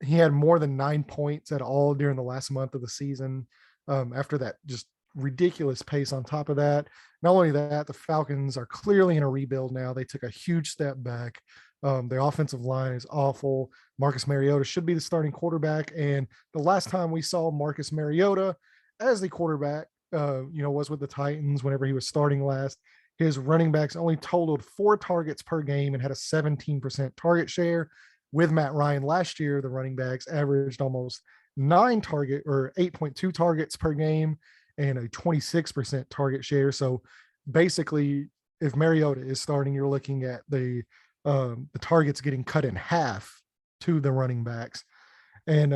had more than 9 points at all during the last month of the season. After that, just ridiculous pace on top of that. Not only that, the Falcons are clearly in a rebuild now. They took a huge step back. Their offensive line is awful. Marcus Mariota should be the starting quarterback. And the last time we saw Marcus Mariota as the quarterback, was with the Titans whenever he was starting last. His running backs only totaled 4 targets per game and had a 17% target share. With Matt Ryan last year, the running backs averaged almost 8.2 targets per game and a 26% target share. So basically, if Mariota is starting, you're looking at the targets getting cut in half to the running backs. And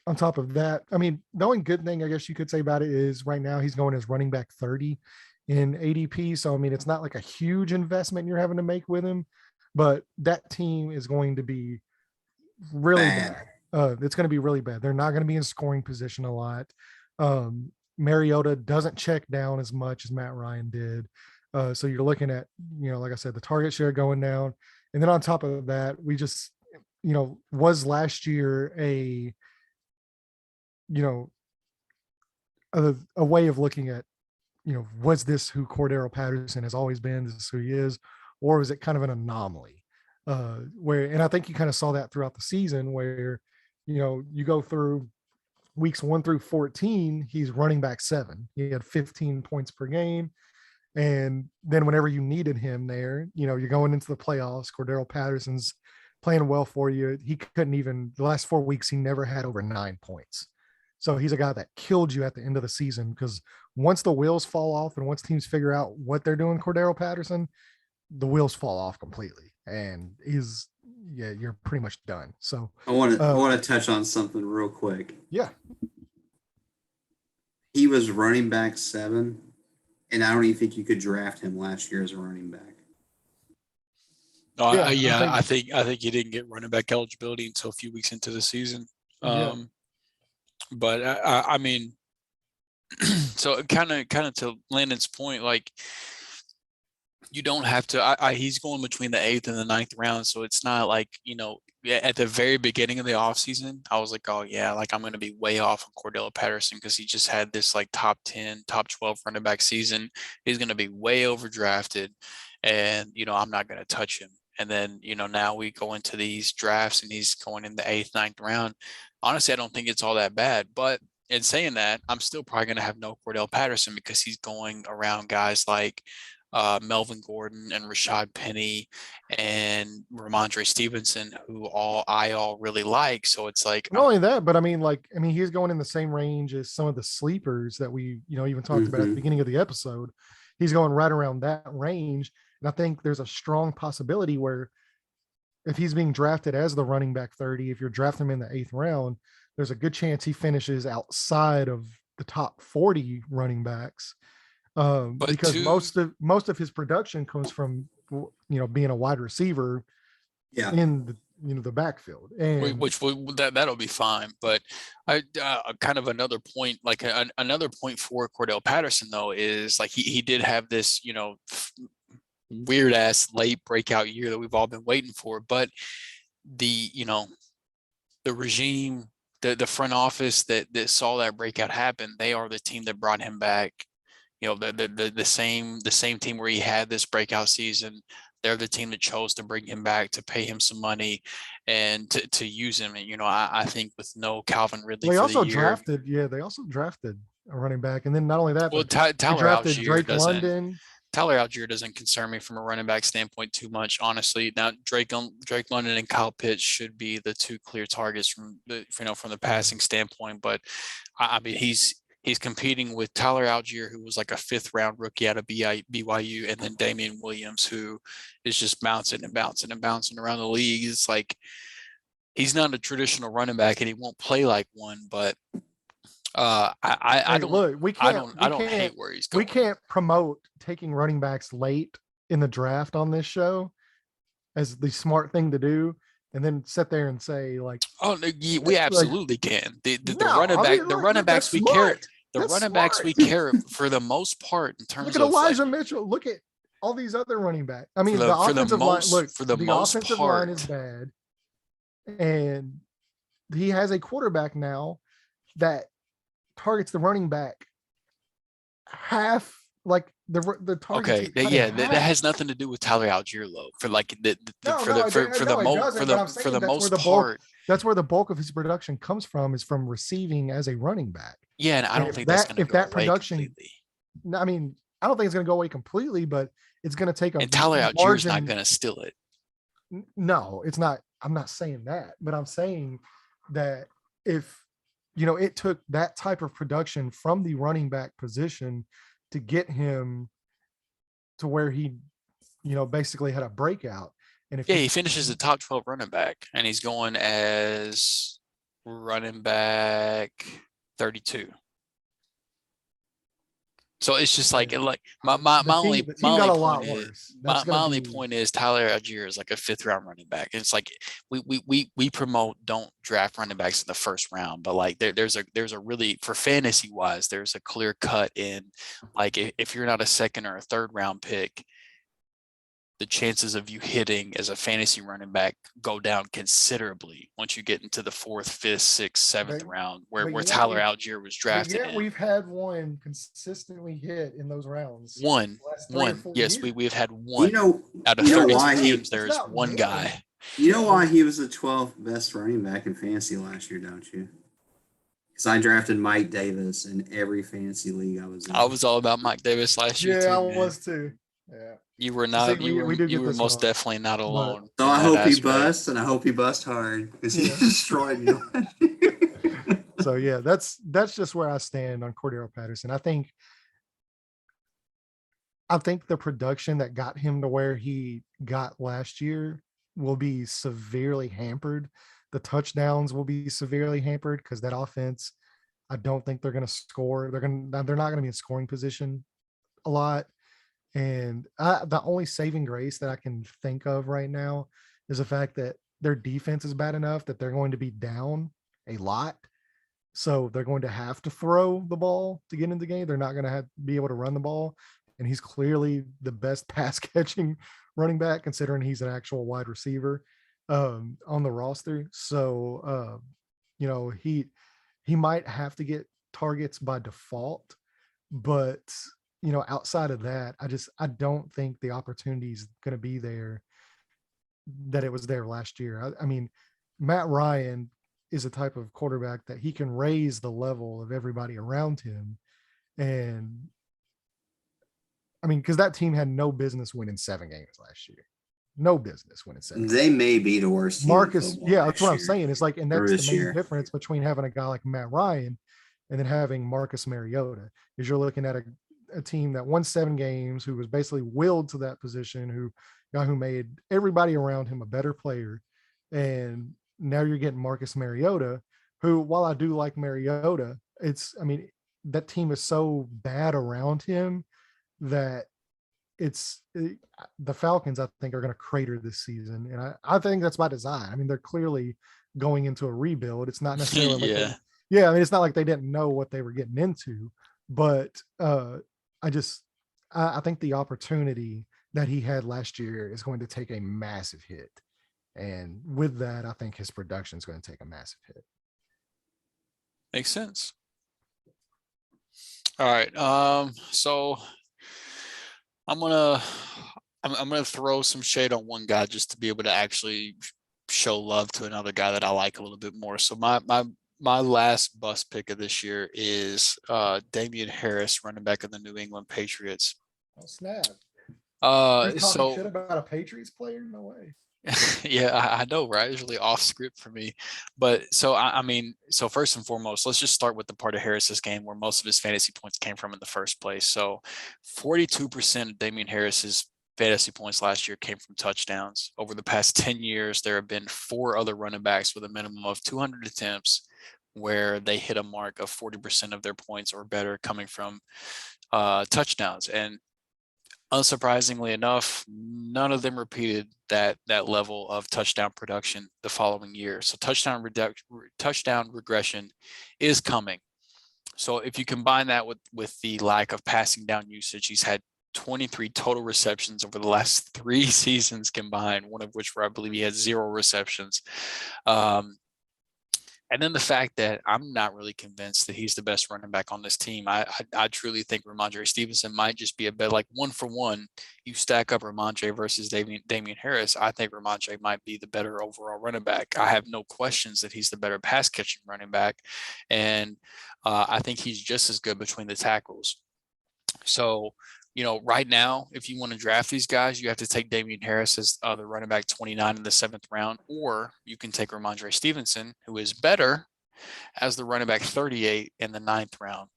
on top of that, I mean, the only good thing I guess you could say about it is right now he's going as running back 30 in ADP. So, I mean, it's not like a huge investment you're having to make with him, but that team is going to be really bad. It's going to be really bad. They're not going to be in scoring position a lot. Mariota doesn't check down as much as Matt Ryan did. So you're looking at, like I said, the target share going down. And then on top of that, we just, was last year a way of looking at, was this who Cordarrelle Patterson has always been? This is who he is? Or was it kind of an anomaly? And I think you kind of saw that throughout the season where, you go through weeks 1 through 14, he's running back 7. He had 15 points per game. And then whenever you needed him there, you're going into the playoffs. Cordarrelle Patterson's playing well for you. He couldn't even, the last 4 weeks, he never had over 9 points. So he's a guy that killed you at the end of the season, because once the wheels fall off and once teams figure out what they're doing, Cordarrelle Patterson, the wheels fall off completely. And you're pretty much done. So I want to touch on something real quick. Yeah. He was running back 7. And I don't even think you could draft him last year as a running back. No, I think he didn't get running back eligibility until a few weeks into the season. But I mean, so kind of to Landon's point, like, you don't have to. He's going between the 8th and the 9th round, so it's not like, at the very beginning of the offseason, I was like, oh yeah, like I'm going to be way off on Cordarrelle Patterson because he just had this like top 10, top 12 running back season. He's going to be way overdrafted, and I'm not going to touch him. And then now we go into these drafts and he's going in the 8th, 9th round. Honestly, I don't think it's all that bad. But in saying that, I'm still probably going to have no Cordarrelle Patterson because he's going around guys like Melvin Gordon and Rashad Penny and Ramondre Stevenson, who I really like. So it's like not only that, but I mean, he's going in the same range as some of the sleepers that we, even talked about at the beginning of the episode. He's going right around that range. And I think there's a strong possibility where if he's being drafted as the running back 30, if you're drafting him in the 8th round, there's a good chance he finishes outside of the top 40 running backs. Because most of his production comes from, being a wide receiver in the backfield, and that'll be fine. But I kind of another point, like another point for Cordarrelle Patterson though, is like he did have this, weird ass late breakout year that we've all been waiting for, but the regime, the front office that saw that breakout happen, they are the team that brought him back. The same team where he had this breakout season. They're the team that chose to bring him back, to pay him some money, and to use him. And I think with no Calvin Ridley, they also drafted a running back, and then not only that, well, but Tyler drafted Algier Drake London. Tyler Algier doesn't concern me from a running back standpoint too much, honestly. Now Drake London and Kyle Pitts should be the two clear targets from the passing standpoint, but I mean he's competing with Tyler Algier, who was like a 5th round rookie out of BYU, and then Damien Williams, who is just bouncing around the league. It's like he's not a traditional running back, and he won't play like one. But I don't hate where he's going. We can't promote taking running backs late in the draft on this show as the smart thing to do, and then sit there and say like, "Oh, we absolutely can." The running backs we carry. The running backs we carry for the most part in terms of Elijah Mitchell. Look at all these other running backs. I mean, the offensive line. Look, the offensive line is bad, and he has a quarterback now that targets the running back half. Like the targets. Okay, that has nothing to do with Tyler Algier, though. For like for the most part, that's where the bulk of his production comes from, is from receiving as a running back. Yeah, and I don't think that's going to go away completely. I mean, I don't think it's going to go away completely, but it's going to take and Tyler Algier's not going to steal it. No, it's not. I'm not saying that, but I'm saying that if it took that type of production from the running back position to get him to where he, basically had a breakout. And if he finishes the top 12 running back, and he's going as running back 32. So it's just like my only point is Tyler Algier is like a 5th round running back. It's like we promote don't draft running backs in the 1st round, but like there's a really, for fantasy wise, there's a clear cut in, like if you're not a 2nd or a 3rd round pick, the chances of you hitting as a fantasy running back go down considerably once you get into the 4th, 5th, 6th, 7th round, where Tyler Algier was drafted. Yeah, we've had one consistently hit in those rounds. One. Yes, we've had one. Out of 32 teams, there's one guy. You know why he was the 12th best running back in fantasy last year, don't you? Because I drafted Mike Davis in every fantasy league I was in. I was all about Mike Davis last year. Yeah, I was too. Yeah. You were not. You were most definitely not alone. So I hope he busts, and I hope he busts hard because he destroyed me. So yeah, that's just where I stand on Cordarrelle Patterson. I think the production that got him to where he got last year will be severely hampered. The touchdowns will be severely hampered because that offense, I don't think they're going to score. They're not going to be in scoring position a lot. And the only saving grace that I can think of right now is the fact that their defense is bad enough that they're going to be down a lot. So they're going to have to throw the ball to get into the game. They're not going to be able to run the ball. And he's clearly the best pass catching running back, considering he's an actual wide receiver on the roster. So, he might have to get targets by default, but outside of that, I don't think the opportunity is going to be there that it was there last year. I mean, Matt Ryan is a type of quarterback that he can raise the level of everybody around him. And I mean, because that team had no business winning 7 games last year. No business winning 7 They may be the worst team in Marcus, football yeah, that's next what I'm year, saying. It's like, and or that's the this main year. difference between having a guy like Matt Ryan and then having Marcus Mariota, is you're looking at a team that won 7 games, who was basically willed to that position, who made everybody around him a better player. And now you're getting Marcus Mariota, who, while I do like Mariota, that team is so bad around him that the Falcons, I think, are going to crater this season. And I think that's by design. I mean, they're clearly going into a rebuild. It's not necessarily Yeah. I mean, it's not like they didn't know what they were getting into, but I think the opportunity that he had last year is going to take a massive hit. And with that, I think his production is going to take a massive hit. Makes sense. All right. So I'm gonna throw some shade on one guy just to be able to actually show love to another guy that I like a little bit more. So my last bust pick of this year is Damien Harris, running back of the New England Patriots. Oh, snap. You're talking shit So about a Patriots player? No way. yeah, I know, right? It's really off script for me. But so I mean, so first and foremost, let's just start with the part of Harris's game where most of his fantasy points came from in the first place. So 42% of Damien Harris's fantasy points last year came from touchdowns. Over the past 10 years, there have been 4 other running backs with a minimum of 200 attempts where they hit a mark of 40% of their points or better coming from touchdowns. And unsurprisingly enough, none of them repeated that level of touchdown production the following year. So touchdown regression is coming. So if you combine that with the lack of passing down usage, he's had 23 total receptions over the last 3 seasons combined, one of which where I believe he had 0 receptions. And then the fact that I'm not really convinced that he's the best running back on this team. I truly think Ramondre Stevenson might just be a bit like 1-for-1. You stack up Ramondre versus Damien Harris. I think Ramondre might be the better overall running back. I have no questions that he's the better pass catching running back. And I think he's just as good between the tackles. So, right now, if you want to draft these guys, you have to take Damien Harris as the running back 29 in the 7th round, or you can take Ramondre Stevenson, who is better, as the running back 38 in the 9th round.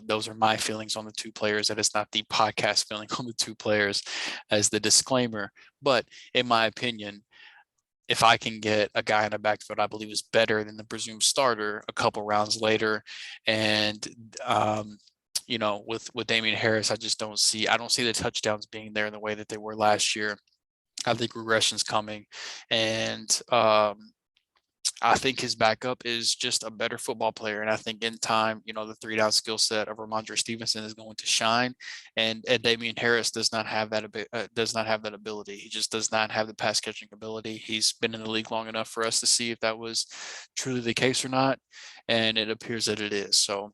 Those are my feelings on the 2 players. That is not the podcast feeling on the 2 players as the disclaimer. But in my opinion, if I can get a guy in the backfield I believe is better than the presumed starter a couple rounds later, and with Damien Harris, I don't see the touchdowns being there in the way that they were last year. I think regression's coming, and I think his backup is just a better football player. And I think in time, the 3-down skill set of Ramondre Stevenson is going to shine, and Damien Harris does not have that ability. He just does not have the pass catching ability. He's been in the league long enough for us to see if that was truly the case or not, and it appears that it is. So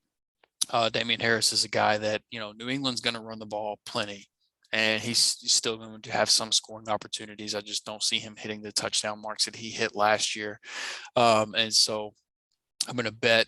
Damien Harris is a guy that, New England's going to run the ball plenty, and he's still going to have some scoring opportunities. I just don't see him hitting the touchdown marks that he hit last year. And so I'm going to bet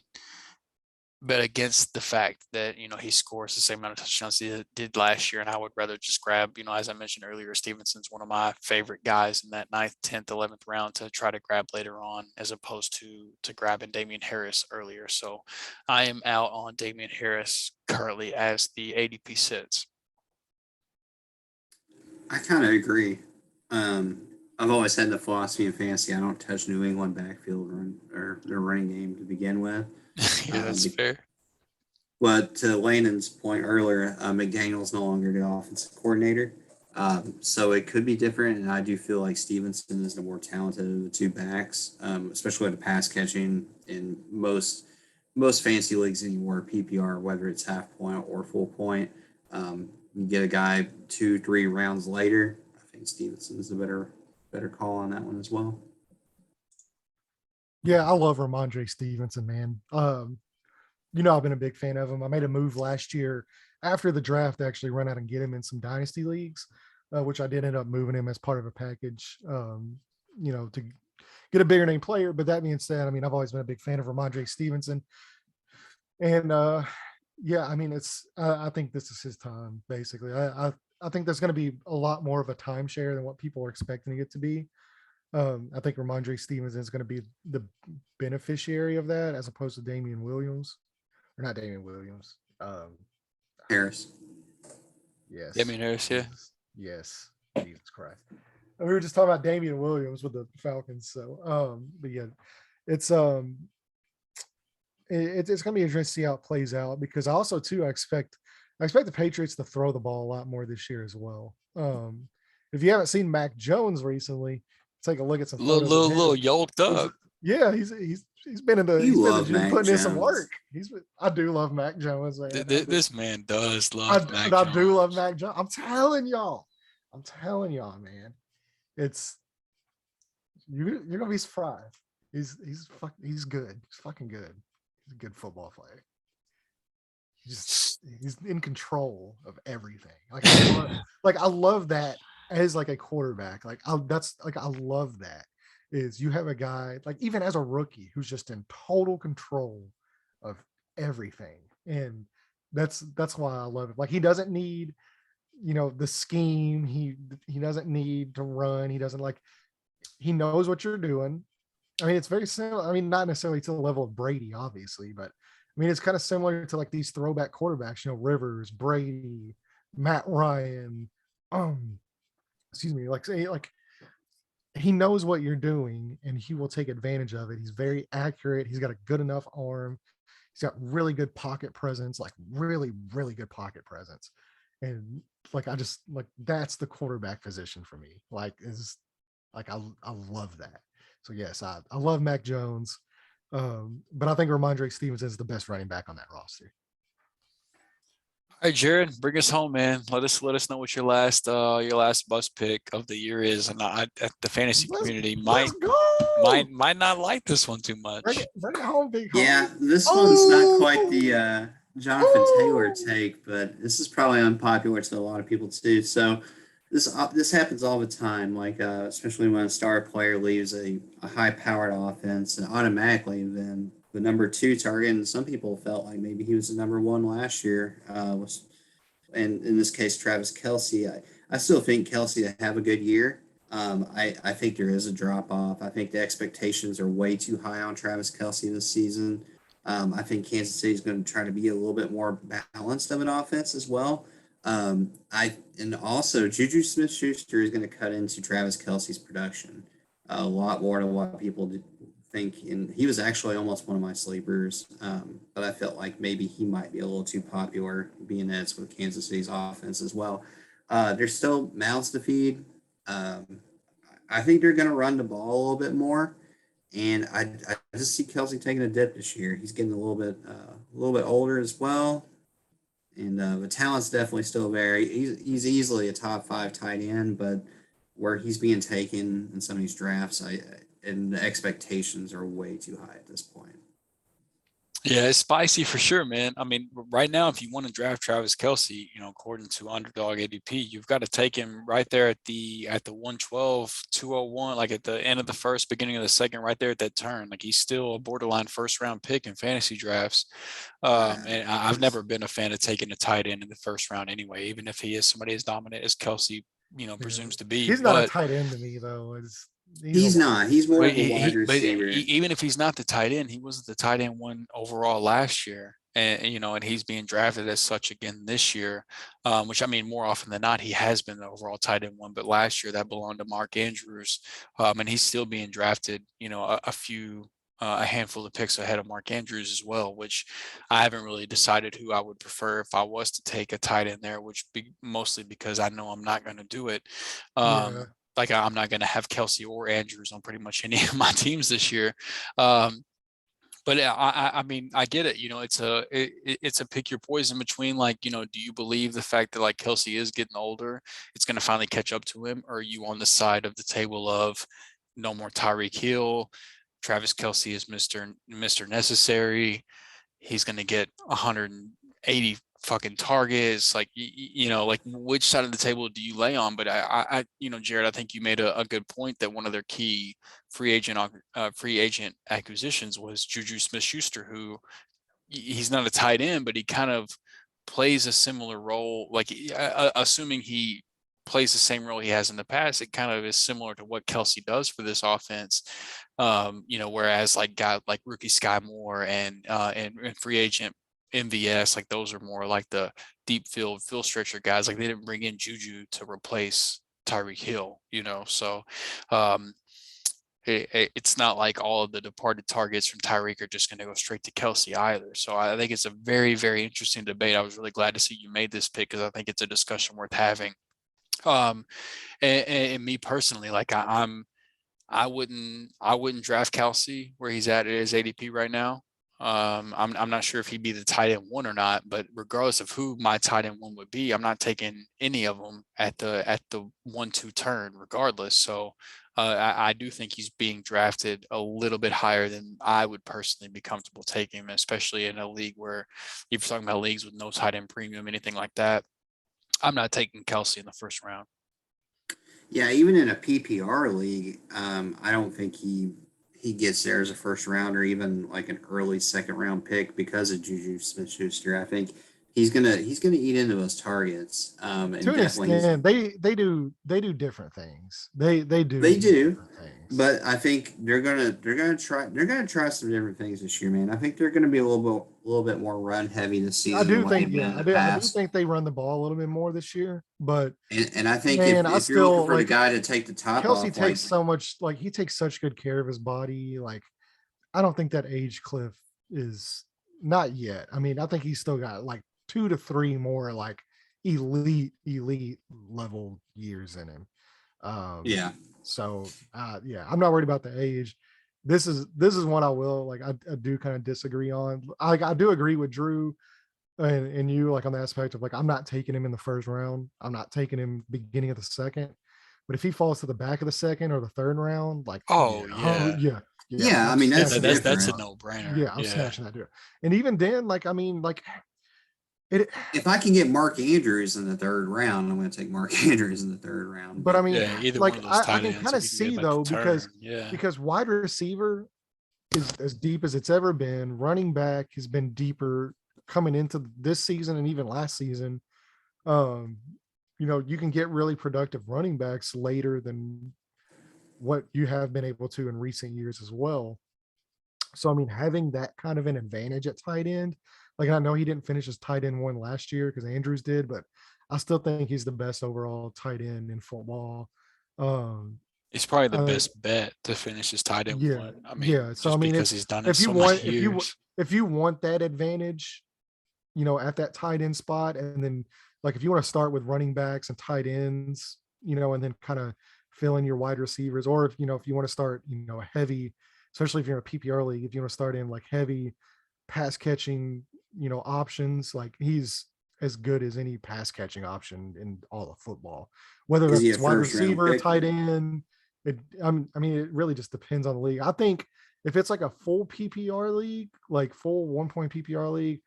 against the fact that, he scores the same amount of touchdowns he did last year. And I would rather just grab, as I mentioned earlier, Stevenson's one of my favorite guys in that 9th, 10th, 11th round to try to grab later on, as opposed to grabbing Damien Harris earlier. So I am out on Damien Harris currently as the ADP sits. I kind of agree. I've always had the philosophy in fantasy, I don't touch New England backfield or their running game to begin with. Yeah, that's fair. But to Landon's point earlier, McDaniel's no longer the offensive coordinator. So it could be different. And I do feel like Stevenson is the more talented of the 2 backs, especially with the pass catching in most fantasy leagues anymore, PPR, whether it's half point or full point. You get a guy 2-3 rounds later. I think Stevenson is a better call on that one as well. Yeah, I love Ramondre Stevenson, man. I've been a big fan of him. I made a move last year after the draft to actually run out and get him in some dynasty leagues, which I did end up moving him as part of a package, to get a bigger name player. But that being said, I've always been a big fan of Ramondre Stevenson. And, Yeah, I mean, it's. I think this is his time. Basically, I think there's going to be a lot more of a timeshare than what people are expecting it to be. I think Ramondre Stevenson is going to be the beneficiary of that, as opposed to Damien Williams, or not Damien Williams. Harris. Yes, Damien Harris, yeah. yes, Jesus Christ. We were just talking about Damien Williams with the Falcons, so but yeah, it's it's going to be interesting to see how it plays out, because also too I expect the Patriots to throw the ball a lot more this year as well. If you haven't seen Mac Jones recently, take a look at some photos of Little him. yoked up. Yeah, he's been in the gym Mac putting in Jones. some work. I do love Mac Jones, man. This man does love Mac I Jones. do love Mac Jones. I'm telling y'all, man. It's you're gonna be surprised. He's good. He's fucking good. He's a good football player. He's in control of everything. I love that as like a quarterback. I love that. Is you have a guy like, even as a rookie, who's just in total control of everything, and that's why I love it. Like, he doesn't need, the scheme. He doesn't need to run. He knows what you're doing. I mean, it's very similar. I mean, not necessarily to the level of Brady, obviously, but I mean, it's kind of similar to like these throwback quarterbacks, Rivers, Brady, Matt Ryan. Excuse me, like he knows what you're doing and he will take advantage of it. He's very accurate. He's got a good enough arm. He's got really good pocket presence, like really, really good pocket presence. And that's the quarterback position for me. I love that. So yes, I love Mac Jones. But I think Ramondre Stevenson is the best running back on that roster. All right, Jared, bring us home, man. Let us know what your last bus pick of the year is, and the fantasy community might not like this one too much. Bring it home, big home. Yeah, this one's not quite the Jonathan Taylor take, but this is probably unpopular to a lot of people too. So this happens all the time, like especially when a star player leaves a high-powered offense, and automatically then the number 2 target, and some people felt like maybe he was the number 1 last year, and in this case, Travis Kelce. I still think Kelce to have a good year. I think there is a drop-off. I think the expectations are way too high on Travis Kelce this season. I think Kansas City is going to try to be a little bit more balanced of an offense as well. And also Juju Smith-Schuster is going to cut into Travis Kelce's production a lot more than what people think. And he was actually almost one of my sleepers, but I felt like maybe he might be a little too popular, being that it's with Kansas City's offense as well. There's still mouths to feed. I think they're going to run the ball a little bit more, and I just see Kelce taking a dip this year. He's getting a little bit older as well. And the talent's definitely still there. He's easily a top 5 tight end, but where he's being taken in some of these drafts, and the expectations are way too high at this point. Yeah, it's spicy for sure, man. I mean, right now, if you want to draft Travis Kelce, according to Underdog ADP, you've got to take him right there at the 112, 201, like at the end of the first, beginning of the second, right there at that turn. Like, he's still a borderline first round pick in fantasy drafts. And I've never been a fan of taking a tight end in the first round anyway, even if he is somebody as dominant as Kelce, presumes to be. He's not a tight end to me, though. He's not. He's more of a wide receiver. Even if he's not the tight end, he wasn't the tight end 1 overall last year, and and he's being drafted as such again this year. Which, I mean, more often than not, he has been the overall tight end 1, but last year that belonged to Mark Andrews, and he's still being drafted. A handful of picks ahead of Mark Andrews as well, which I haven't really decided who I would prefer if I was to take a tight end there, which be mostly because I know I'm not going to do it. Like, I'm not going to have Kelce or Andrews on pretty much any of my teams this year. But I mean, I get it. It's a pick your poison between, like, do you believe the fact that, like, Kelce is getting older, it's going to finally catch up to him? Or are you on the side of the table of no more Tyreek Hill? Travis Kelce is Mr. Necessary. He's going to get 180 fucking targets. Like, like, which side of the table do you lay on? But I Jared, I think you made a good point that one of their key free agent acquisitions was Juju Smith-Schuster, who he's not a tight end, but he kind of plays a similar role. Like assuming he plays the same role he has in the past, it kind of is similar to what Kelce does for this offense. Whereas like guy like rookie Sky Moore and free agent MVS, like those are more like the deep field stretcher guys. Like they didn't bring in Juju to replace Tyreek Hill, so it's not like all of the departed targets from Tyreek are just going to go straight to Kelce either. So I think it's a very, very interesting debate. I was really glad to see you made this pick because I think it's a discussion worth having. And me personally, like I wouldn't draft Kelce where he's at his ADP right now. I'm not sure if he'd be the tight end one or not, but regardless of who my tight end one would be, I'm not taking any of them at the 1-2 turn regardless. So I do think he's being drafted a little bit higher than I would personally be comfortable taking him, especially in a league where if you're talking about leagues with no tight end premium, anything like that. I'm not taking Kelce in the first round. Yeah, even in a PPR league, I don't think he gets there as a first round or even like an early second round pick because of Juju Smith-Schuster. I think he's gonna eat into those targets. And to an extent, they do different things. They do different things. But I think they're gonna try some different things this year, man. I think they're gonna be a little bit more run heavy this season. I do think they run the ball a little bit more this year, but and I think if you're looking for the guy to take the top Kelce off, takes so much, like he takes such good care of his body. Like I don't think that age cliff is not yet. I mean, I think he's still got like 2 to 3 more like elite level years in him. So I'm not worried about the age. This is one I will like. I do kind of disagree on. I do agree with Drew and you like on the aspect of like I'm not taking him in the first round. I'm not taking him beginning of the second. But if he falls to the back of the second or the third round, like yeah. I mean that's a no-brainer. Yeah, I'm snatching that dude. And even then, like I mean, like if I can get Mark Andrews in the third round, I'm going to take Mark Andrews in the third round. But I mean, either like one of those tight I can kind of see though because wide receiver is as deep as it's ever been. Running back has been deeper coming into this season and even last season. You can get really productive running backs later than what you have been able to in recent years as well. So I mean, having that kind of an advantage at tight end. Like, I know he didn't finish as tight end one last year because Andrews did, but I still think he's the best overall tight end in football. He's probably the best bet to finish his tight end one. I mean, so I mean, because he's done it so many years. If you want that advantage, at that tight end spot, and then like if you want to start with running backs and tight ends, and then kind of fill in your wide receivers, or if you want to start, a heavy, especially if you're in a PPR league, if you want to start in like heavy pass catching, options, like he's as good as any pass catching option in all of football, whether that's wide receiver, tight end. I mean, it really just depends on the league. I think if it's like a full PPR league, like full 1 point PPR league,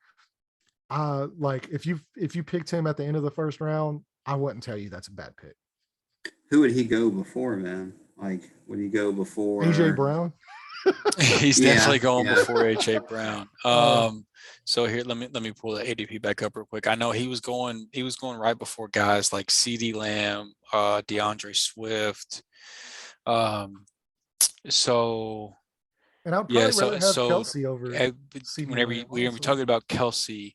like if you picked him at the end of the first round, I wouldn't tell you that's a bad pick. Who would he go before, man? Like, would he go before AJ Brown? He's definitely going before AJ Brown. So here, let me pull the ADP back up real quick. I know he was going right before guys like CeeDee Lamb, DeAndre Swift. So and I'd probably rather have Kelce over. Whenever we're talking about Kelce,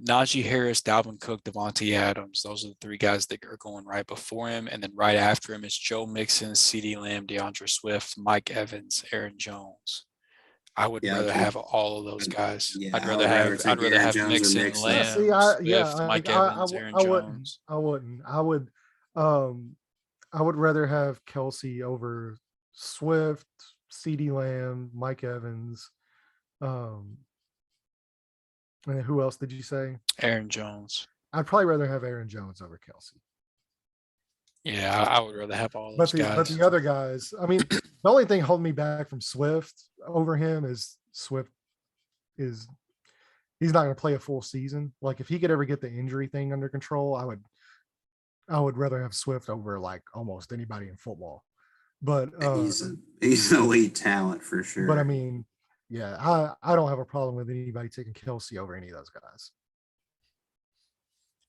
Najee Harris, Dalvin Cook, Devontae Adams, those are the 3 guys that are going right before him. And then right after him is Joe Mixon, CeeDee Lamb, DeAndre Swift, Mike Evans, Aaron Jones. I would rather have all of those guys. Yeah, I'd rather have Mixon, Lamb, Swift, Mike Evans, Aaron Jones. I wouldn't. I would rather have Kelce over Swift, CeeDee Lamb, Mike Evans. And who else did you say? Aaron Jones. I'd probably rather have Aaron Jones over Kelce. Yeah, I would rather have all those guys. But the other guys, I mean, the only thing holding me back from Swift over him is Swift he's not going to play a full season. Like if he could ever get the injury thing under control, I would rather have Swift over like almost anybody in football. But he's an elite talent for sure. But I mean, Yeah, I don't have a problem with anybody taking Kelce over any of those guys.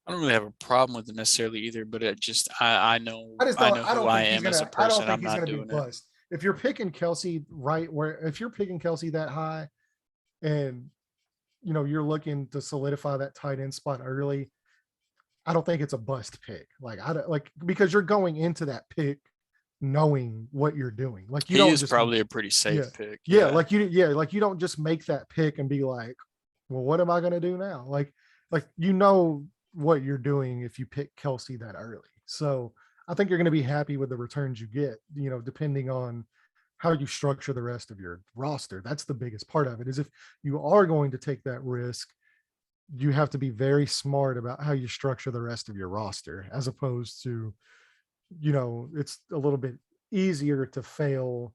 I don't really have a problem with it necessarily either, but it just I know I who don't I think he's am as a gonna I don't person. think I'm he's not gonna be doing it. bust. If you're picking Kelce if you're picking Kelce that high and you're looking to solidify that tight end spot early, I don't think it's a bust pick. Like I don't because you're going into that pick knowing what you're doing. Like you He don't is just probably a pretty yeah. safe pick. Yeah, like you don't just make that pick and be like, well, what am I gonna do now? Like what you're doing if you pick Kelce that early. So I think you're gonna be happy with the returns you get, depending on how you structure the rest of your roster. That's the biggest part of it, is if you are going to take that risk, you have to be very smart about how you structure the rest of your roster, as opposed to, it's a little bit easier to fail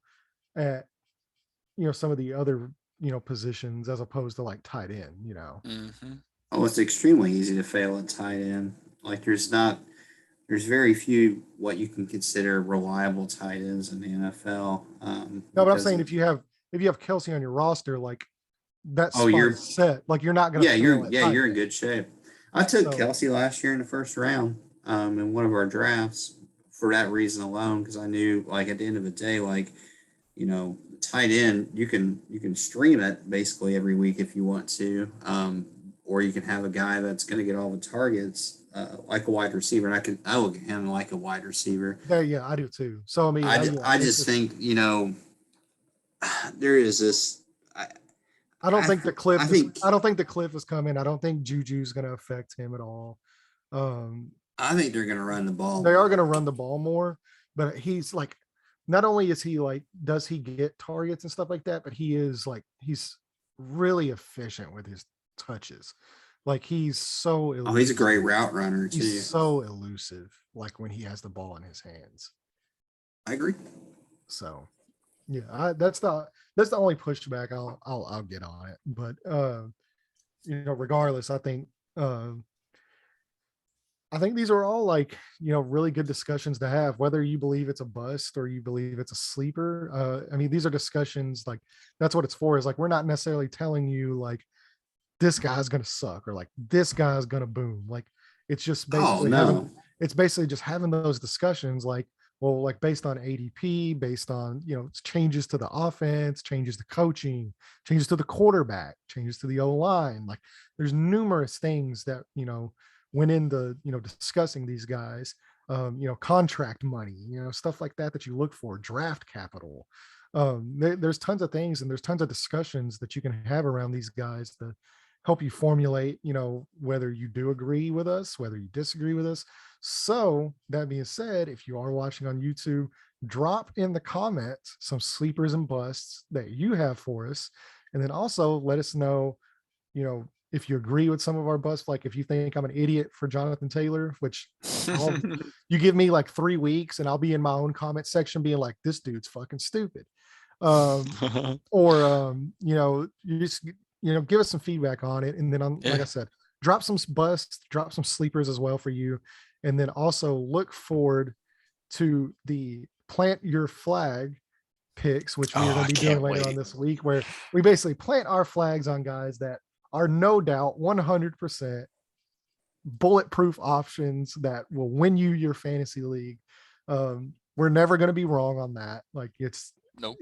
at, some of the other, positions as opposed to like tight end, Mm-hmm. Oh, it's extremely easy to fail at tight end. Like there's very few what you can consider reliable tight ends in the NFL. No, but I'm Because saying of, if you have Kelce on your roster, like that oh, spot is set. Like you're not going to fail at tight you're in end. good shape. I took So Kelce last year in the first round in one of our drafts for that reason alone, because I knew like at the end of the day, like tight end, you can stream it basically every week if you want to, or you can have a guy that's going to get all the targets, like a wide receiver. And I look at him like a wide receiver. there, yeah, I do too. So I mean, I it's just just think there is this. I I don't I, think the I cliff is think I don't think the cliff is coming. I don't think Juju's going to affect him at all. Um, I think they're going to run the ball they are more. going to run the ball more, but he's like, not only is he like, does he get targets and stuff like that, but he's really efficient with his touches. Like he's so Oh, he's a great elusive. route runner He's too. so elusive, like when he has the ball in his hands. I agree. So yeah, that's the only pushback I'll get on it. But regardless, uh I think these are all like, really good discussions to have, whether you believe it's a bust or you believe it's a sleeper. I mean, these are discussions, like that's what it's for, is like, we're not necessarily telling you like this guy's going to suck or like this guy's going to boom. Like it's just Oh basically no. having those discussions, like, well, like based on ADP, based on, changes to the offense, changes to coaching, changes to the quarterback, changes to the O line. Like there's numerous things that, went into, discussing these guys, contract money, stuff like that you look for, draft capital. There's tons of things and there's tons of discussions that you can have around these guys to help you formulate, whether you do agree with us, whether you disagree with us. So that being said, if you are watching on YouTube, drop in the comments some sleepers and busts that you have for us. And then also let us know, if you agree with some of our busts, like if you think I'm an idiot for Jonathan Taylor, which you give me like 3 weeks and I'll be in my own comment section being like, this dude's fucking stupid. Or you just give us some feedback on it, and then like I said, drop some busts, drop some sleepers as well for you, and then also look forward to the plant your flag picks, which we are going to be doing later on this week, where we basically plant our flags on guys that are no doubt 100% bulletproof options that will win you your fantasy league. We're never going to be wrong on that. Like it's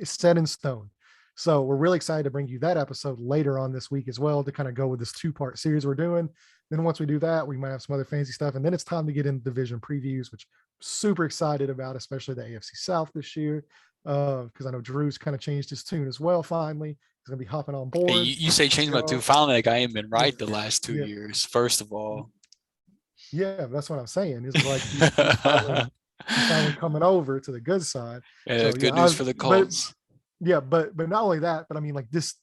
set in stone. So we're really excited to bring you that episode later on this week as well, to kind of go with this 2-part series we're doing. Then once we do that, we might have some other fancy stuff. And then it's time to get into division previews, which I'm super excited about, especially the AFC South this year. Because I know Drew's kind of changed his tune as well. Finally, he's going to be hopping on board. Hey, you say change my tune. Finally, like I ain't been right the last 2 years. First of all, yeah, that's what I'm saying. It's like he's finally coming over to the good side. Yeah, so, good news for the Colts. But not only that, but I mean, like the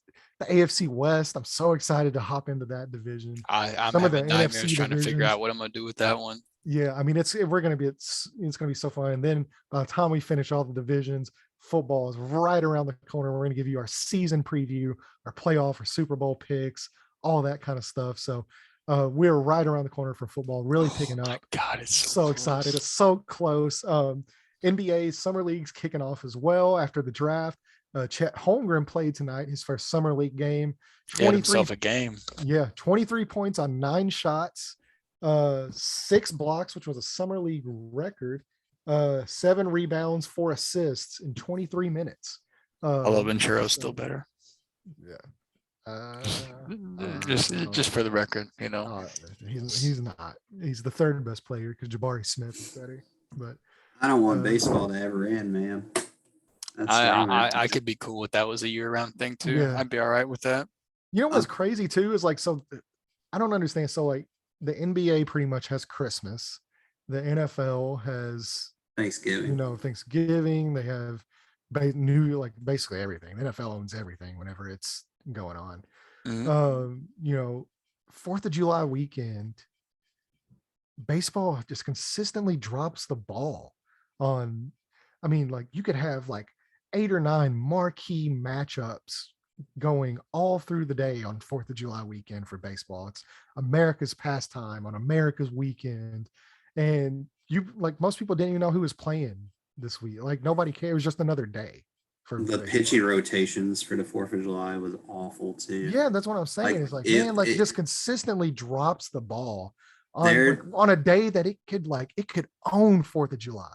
AFC West, I'm so excited to hop into that division. I'm having nightmares trying to figure out what I'm gonna do with that one. Yeah, I mean, it's gonna be so fun. And then by the time we finish all the divisions, football is right around the corner. We're gonna give you our season preview, our playoff, our Super Bowl picks, all that kind of stuff. So we're right around the corner for football, really picking up. God, it's so excited. It's so close. NBA Summer League's kicking off as well after the draft. Chet Holmgren played tonight, his first summer league game. He had himself a game. Yeah, 23 points on 9 shots, 6 blocks, which was a summer league record, 7 rebounds, 4 assists in 23 minutes. Although Venturo's still better. Yeah. Just for the record, he's not. He's the third best player because Jabari Smith is better. But I don't want baseball to ever end, man. I could be cool with that was a year-round thing too. Yeah. I'd be all right with that. You know what's crazy too is like, so I don't understand. So like the NBA pretty much has Christmas. The NFL has Thanksgiving. Thanksgiving. They have basically everything. The NFL owns everything whenever it's going on. Mm-hmm. 4th of July weekend, baseball just consistently drops the ball on. I mean, like you could have like 8 or 9 marquee matchups going all through the day on 4th of July weekend for baseball. It's America's pastime on America's weekend. And most people didn't even know who was playing this week. Like nobody cared. It was just another day. For the pitching rotations for the 4th of July was awful too. Yeah, that's what I'm saying. It's like, it just consistently drops the ball on a day that it could own 4th of July.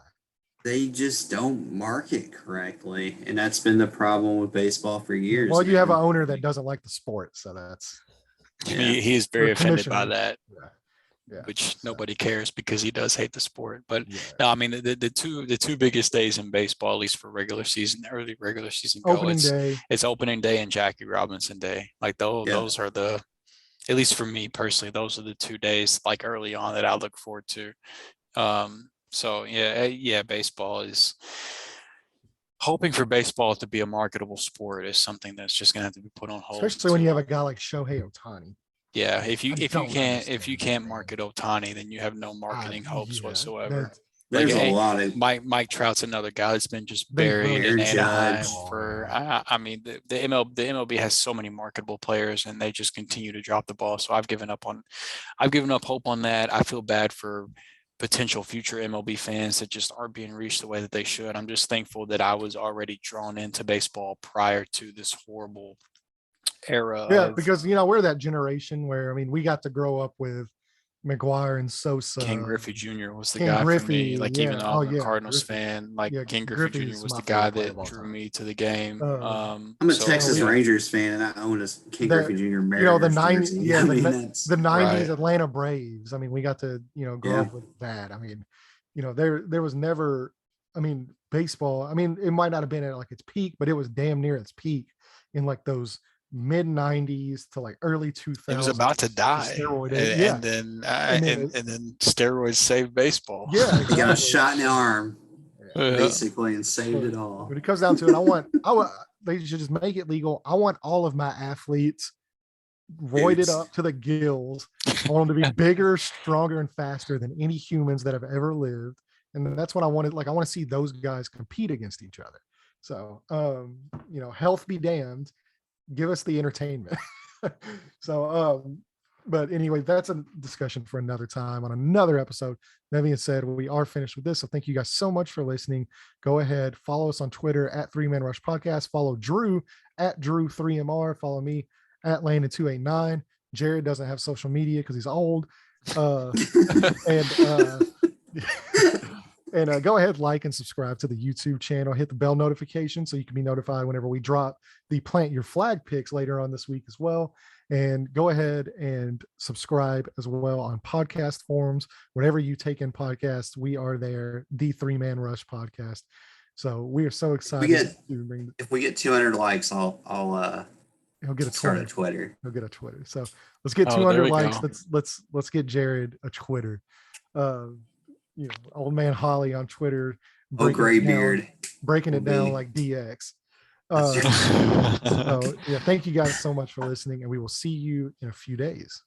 They just don't market correctly, and that's been the problem with baseball for years. Well, you have an owner that doesn't like the sport, so that's. He is very offended by that, which so. Nobody cares because he does hate the sport. But no, I mean the two biggest days in baseball, at least for early regular season, it's opening day and Jackie Robinson Day. Like those are the, at least for me personally, those are the 2 days like early on that I look forward to. So baseball is hoping for baseball to be a marketable sport is something that's just gonna have to be put on hold. Especially when you have a guy like Shohei Ohtani. Yeah, if you can't market Ohtani, then you have no marketing hopes whatsoever. There's a lot of Mike Trout's another guy that's been just buried in Anaheim for. I mean, the MLB has so many marketable players, and they just continue to drop the ball. So I've given up hope on that. I feel bad for potential future MLB fans that just aren't being reached the way that they should. I'm just thankful that I was already drawn into baseball prior to this horrible era. Yeah, because we're that generation where we got to grow up with McGuire and Sosa. Ken Griffey Jr. was the guy for me. Like even though I'm a Cardinals fan, like Ken Griffey Jr. was the guy that drew me to the game. I'm a Texas Rangers fan, and I own a Ken Griffey Jr. Mariners the 90s, the 90s Atlanta Braves. We got to grow up with that. There was never. Baseball. It might not have been at like its peak, but it was damn near its peak in like those mid 90s to like early 2000s. It was about to die, and then steroids saved baseball. Yeah, exactly. He got a shot in the arm, basically, and saved it all. When it comes down to it, they should just make it legal. I want all of my athletes roided up to the gills. I want them to be bigger, stronger, and faster than any humans that have ever lived. And that's what I wanted. Like, I want to see those guys compete against each other. So, health be damned. Give us the entertainment. But anyway, that's a discussion for another time on another episode. That being said, we are finished with this. So thank you guys so much for listening. Go ahead, follow us on Twitter at 3 Man Rush Podcast. Follow Drew at Drew3MR. Follow me at Landon289. Jared doesn't have social media because he's old. And go ahead, like and subscribe to the YouTube channel. Hit the bell notification so you can be notified whenever we drop the Plant Your Flag picks later on this week as well. And go ahead and subscribe as well on podcast forums. Whenever you take in podcasts, we are there, the 3 Man Rush Podcast. So we are so excited. If we get 200 likes, I'll he'll get a start a Twitter. He'll get a Twitter. So let's get 200 likes. Let's get Jared a Twitter. Old man Holly on Twitter. Gray beard. Breaking it down like DX. Thank you guys so much for listening, and we will see you in a few days.